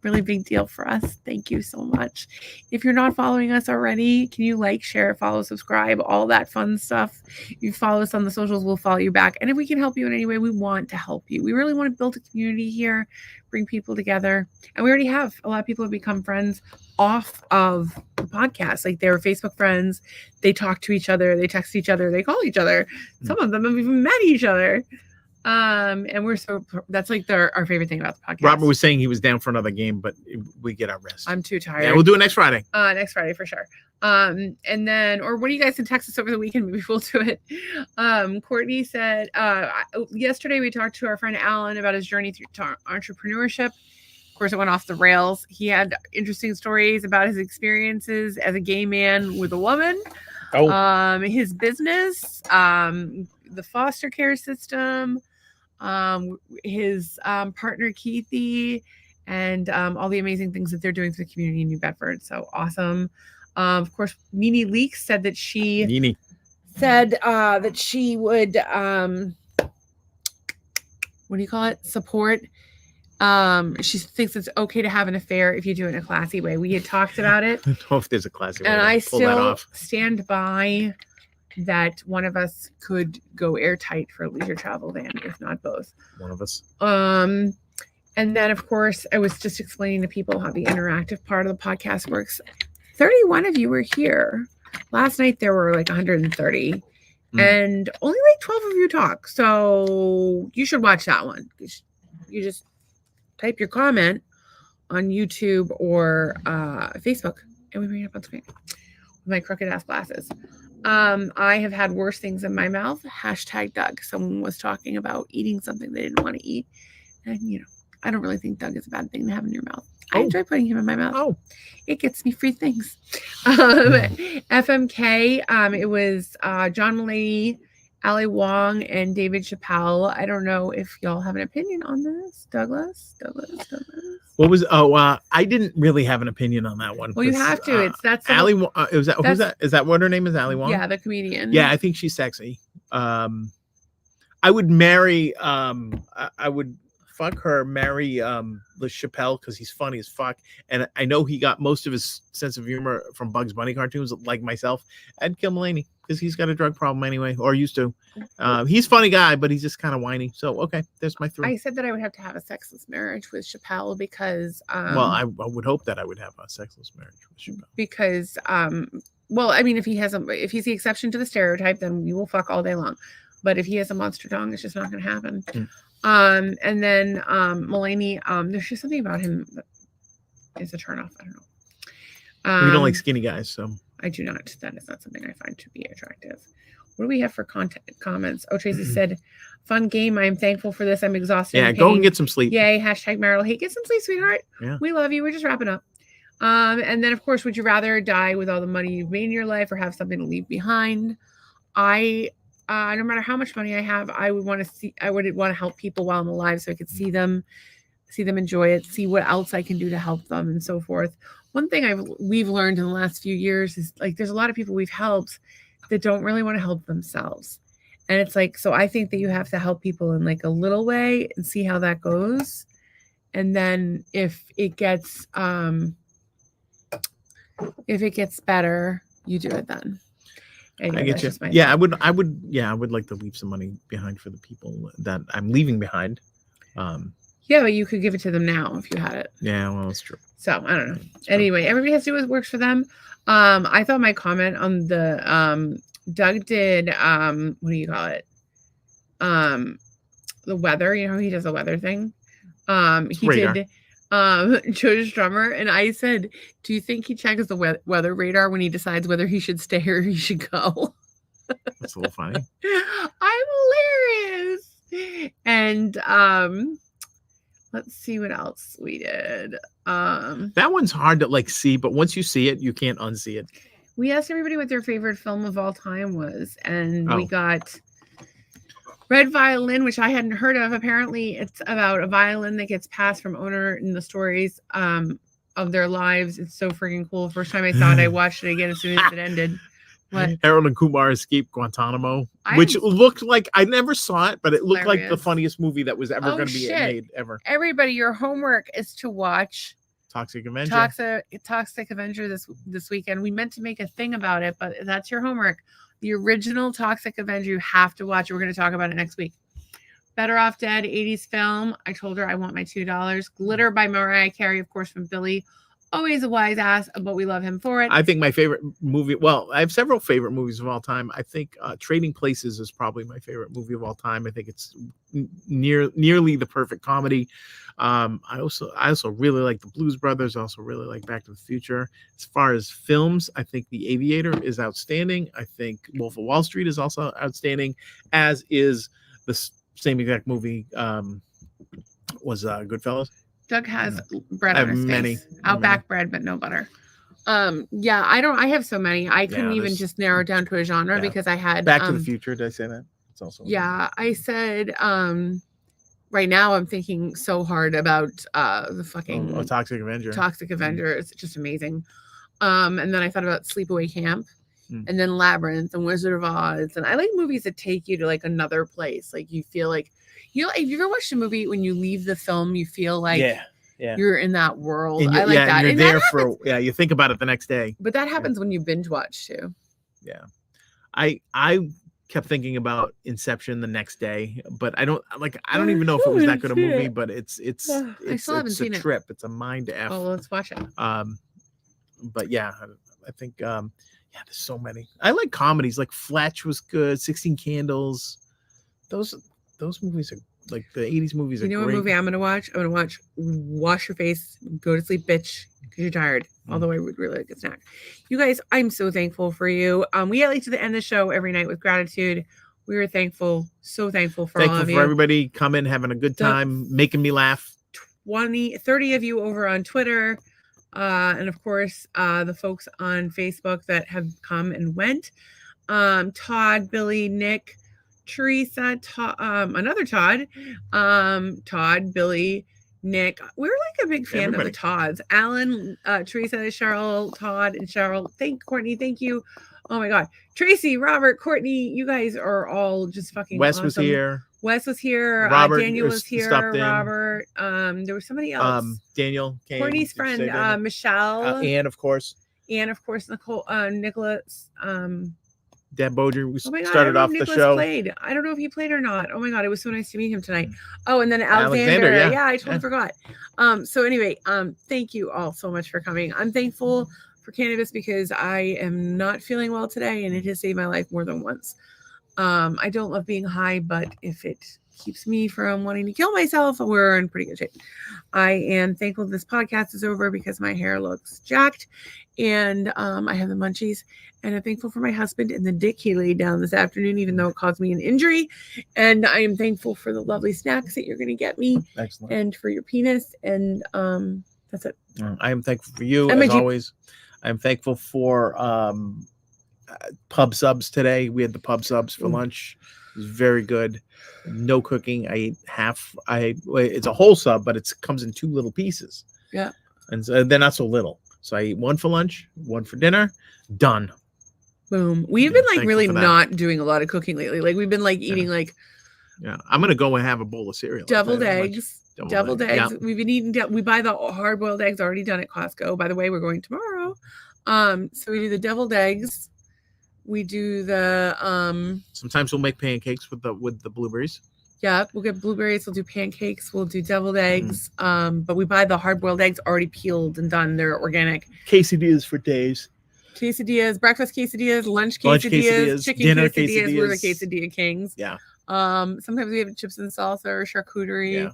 Really big deal for us. Thank you so much. If you're not following us already, can you like, share, follow, subscribe, all that fun stuff? You follow us on the socials, we'll follow you back. And if we can help you in any way, we want to help you. We really want to build a community here, bring people together. And we already have. A lot of people have become friends off of the podcast. Like they were Facebook friends. They talk to each other. They text each other. They call each other. Some of them have even met each other. And we're that's like our favorite thing about the podcast. Robert was saying he was down for another game, but we get our rest. I'm too tired. Yeah, we'll do it next Friday. Next Friday for sure. And then, or what are you guys in Texas over the weekend? Maybe we'll do it. Courtney said, yesterday we talked to our friend Alan about his journey through entrepreneurship. Of course, it went off the rails. He had interesting stories about his experiences as a gay man with a woman. His business, the foster care system, his partner Keithy, and all the amazing things that they're doing for the community in New Bedford. So awesome. Of course, Nene Leaks said that she would what do you call it? Support. She thinks it's okay to have an affair if you do it in a classy way. We had talked about it. I don't know if there's a classy way and to I pull that still off. stand by that one of us could go airtight for a leisure travel van, if not both. One of us. And then, of course, I was just explaining to people how the interactive part of the podcast works. 31 of you were here. Last night, there were like 130. And only like 12 of you talk. So you should watch that one. You just type your comment on YouTube or Facebook, and we bring it up on screen with my crooked ass glasses. I have had worse things in my mouth. Hashtag Doug. Someone was talking about eating something they didn't want to eat. And, I don't really think Doug is a bad thing to have in your mouth. I enjoy putting him in my mouth. It gets me free things. FMK, it was John Mulaney, Ali Wong, and David Chappelle. I don't know if y'all have an opinion on this. Douglas. What was? I didn't really have an opinion on that one. Well, you have to. That's Ali. Who's that? Is that what her name is? Ali Wong. Yeah, the comedian. Yeah, I think she's sexy. I would marry. I would fuck her. Marry Chappelle because he's funny as fuck, and I know he got most of his sense of humor from Bugs Bunny cartoons, like myself. I'd kill Mulaney because he's got a drug problem anyway, or used to. He's a funny guy, but he's just kind of whiny. So, okay, there's my 3. I said that I would have to have a sexless marriage with Chappelle because... well, I would hope that I would have a sexless marriage with Chappelle. Because, well, I mean, if he's the exception to the stereotype, then we will fuck all day long. But if he has a monster dong, it's just not going to happen. And then Mulaney, there's just something about him that is a turnoff. I don't know. We don't like skinny guys, so... I do not. That is not something I find to be attractive. What do we have for comments? Oh, Tracy said, fun game. I am thankful for this. I'm exhausted. Yeah, in go and pain. get some sleep. Yay. Hashtag marital hate. Get some sleep, sweetheart. Yeah. We love you. We're just wrapping up. And then, of course, would you rather die with all the money you've made in your life or have something to leave behind? No matter how much money I have, I would want to help people while I'm alive so I could see them enjoy it, see what else I can do to help them and so forth. One thing we've learned in the last few years is like there's a lot of people we've helped that don't really want to help themselves. And it's like, so I think that you have to help people in like a little way and see how that goes. And then if it gets better, you do it then. Anyway, I get that's you. just my Yeah, thing. I would like to leave some money behind for the people that I'm leaving behind. Yeah, but you could give it to them now if you had it. Yeah, well, that's true. So I don't know. Anyway, everybody has to do what works for them. I thought my comment on the Doug did what do you call it? The weather, you know, he does a weather thing. He radar. did Joe Strummer, and I said, do you think he checks the weather radar when he decides whether he should stay or he should go? That's a little funny. I'm hilarious. And let's see what else we did. That one's hard to like see, but once you see it, you can't unsee it. We asked everybody what their favorite film of all time was, and we Oh. got Red Violin, which I hadn't heard of. Apparently, it's about a violin that gets passed from owner in the stories of their lives. It's so freaking cool. First time I saw it, I watched it again as soon as it ended. What? Harold and Kumar escaped Guantanamo, I- which looked like I never saw it, but it looked like the Hilarious. funniest movie that was ever Oh, going to be shit. made ever. Everybody, your homework is to watch Toxic Avenger. Toxic Avenger this weekend. We meant to make a thing about it, but that's your homework. The original Toxic Avenger, you have to watch. We're going to talk about it next week. Better Off Dead, 80s film. I told her I want my $2. Glitter by Mariah Carey, of course, from Billy. Always a wise ass, but we love him for it. I think my favorite movie, well, I have several favorite movies of all time. I think Trading Places is probably my favorite movie of all time. I think it's nearly the perfect comedy. I also really like the Blues Brothers. I also really like Back to the Future. As far as films, I think The Aviator is outstanding. I think Wolf of Wall Street is also outstanding, as is the same exact movie was Goodfellas. Doug has bread I on have his many, face. Outback bread, but no butter. Yeah, I have so many. I couldn't even there's- just narrow it down to a genre yeah. because I had Back to the Future. Did I say that? It's also yeah, I said right now I'm thinking so hard about the fucking Toxic Avenger. Toxic Avenger. It's just amazing. And then I thought about Sleepaway Camp and then Labyrinth and Wizard of Oz. And I like movies that take you to like another place. Like you feel like, you know, if you ever watched a movie, when you leave the film, you feel like yeah. you're in that world. And I like that. And And you're that there happens, for you think about it the next day. but that happens when you binge watch too. Yeah. I kept thinking about Inception the next day, but I don't even know if it was that good a movie, but it's I still haven't seen a it. trip. It's a mind F. Oh, well, let's watch it. But yeah, I think there's so many. I like comedies, like Fletch was good, 16 Candles. Those movies are like the 80s movies are You know what great. movie I'm gonna watch? I'm gonna watch Wash Your Face, Go to Sleep, Bitch, because you're tired. Although I would really like a snack. You guys, I'm so thankful for you. We like to end the show every night with gratitude. We are thankful, so thankful for all Thankful of for you. everybody coming, having a good time, making me laugh. 30 of you over on Twitter. And of course, the folks on Facebook that have come and went. Todd, Billy, Nick, Teresa, another Todd, Todd, Billy, Nick. We're like a big fan Everybody. of the Todds. Alan, Teresa, Cheryl, Todd, and Cheryl. Courtney, thank you. Oh my God. Tracy, Robert, Courtney, you guys are all just fucking Wes awesome. was here. Wes was here. Robert Daniel was here. stopped in. Robert. There was somebody else. Daniel came. Courtney's Did you say friend, Daniel? Michelle, Anne, of course. and of course Nicole, Nicholas. Deb Boger. We Oh my God, started I off don't know the if Nicholas show. played. I don't know if he played or not. Oh my God, it was so nice to meet him tonight. Oh, and then Alexander. Alexander, Yeah, I totally yeah. forgot. So anyway, thank you all so much for coming. I'm thankful for cannabis because I am not feeling well today, and it has saved my life more than once. I don't love being high, but if it keeps me from wanting to kill myself, we're in pretty good shape. I am thankful this podcast is over because my hair looks jacked and I have the munchies. And I'm thankful for my husband and the dick he laid down this afternoon, even though it caused me an injury. And I am thankful for the lovely snacks that you're going to get me Excellent. and for your penis. And that's it. I am thankful for you, And my as Jeep. always. I'm thankful for pub subs today. We had the pub subs for Ooh. lunch. It was very good. No cooking. I ate half. It's a whole sub, but it comes in 2 little pieces. Yeah. And so they're not so little. So I ate 1 for lunch, 1 for dinner. Done. Boom. We've Yeah, been like thankful really for that. not doing a lot of cooking lately. Like we've been like eating like Yeah. I'm gonna go and have a bowl of cereal. I'll tell you deviled that much. eggs. Deviled Deviled egg, eggs. We've been eating. We buy the hard boiled eggs already done at Costco. By the way, we're going tomorrow. So we do the deviled eggs. We do the Sometimes we'll make pancakes with the blueberries. yeah. We'll get blueberries. We'll do pancakes. We'll do deviled Mm-hmm. eggs. But we buy the hard boiled eggs already peeled and done. They're organic. Quesadillas for days. Quesadillas, breakfast quesadillas, lunch Lunch quesadillas, quesadillas, chicken dinner quesadillas. We're the quesadillas. quesadilla kings. Yeah. Sometimes we have chips and salsa or charcuterie. Yeah.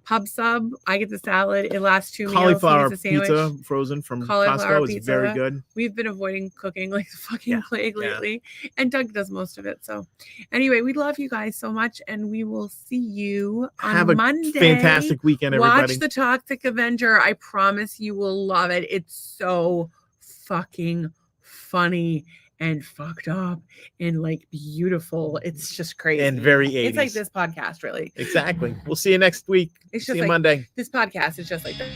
Pub sub. I get the salad. It lasts 2 meals. He Cauliflower gets a sandwich. pizza frozen from Cauliflower Costco is very pizza. good. We've been avoiding cooking like the fucking Yeah, plague yeah. lately. And Doug does most of it. So anyway, we love you guys so much. And we will see you on Have a Monday. fantastic weekend, everybody. Watch The Toxic Avenger. I promise you will love it. It's so fucking funny and fucked up and like beautiful. It's just crazy. And very 80s. It's like this podcast, really. Exactly. We'll see you next week. It's See just you like Monday. this podcast is just like that.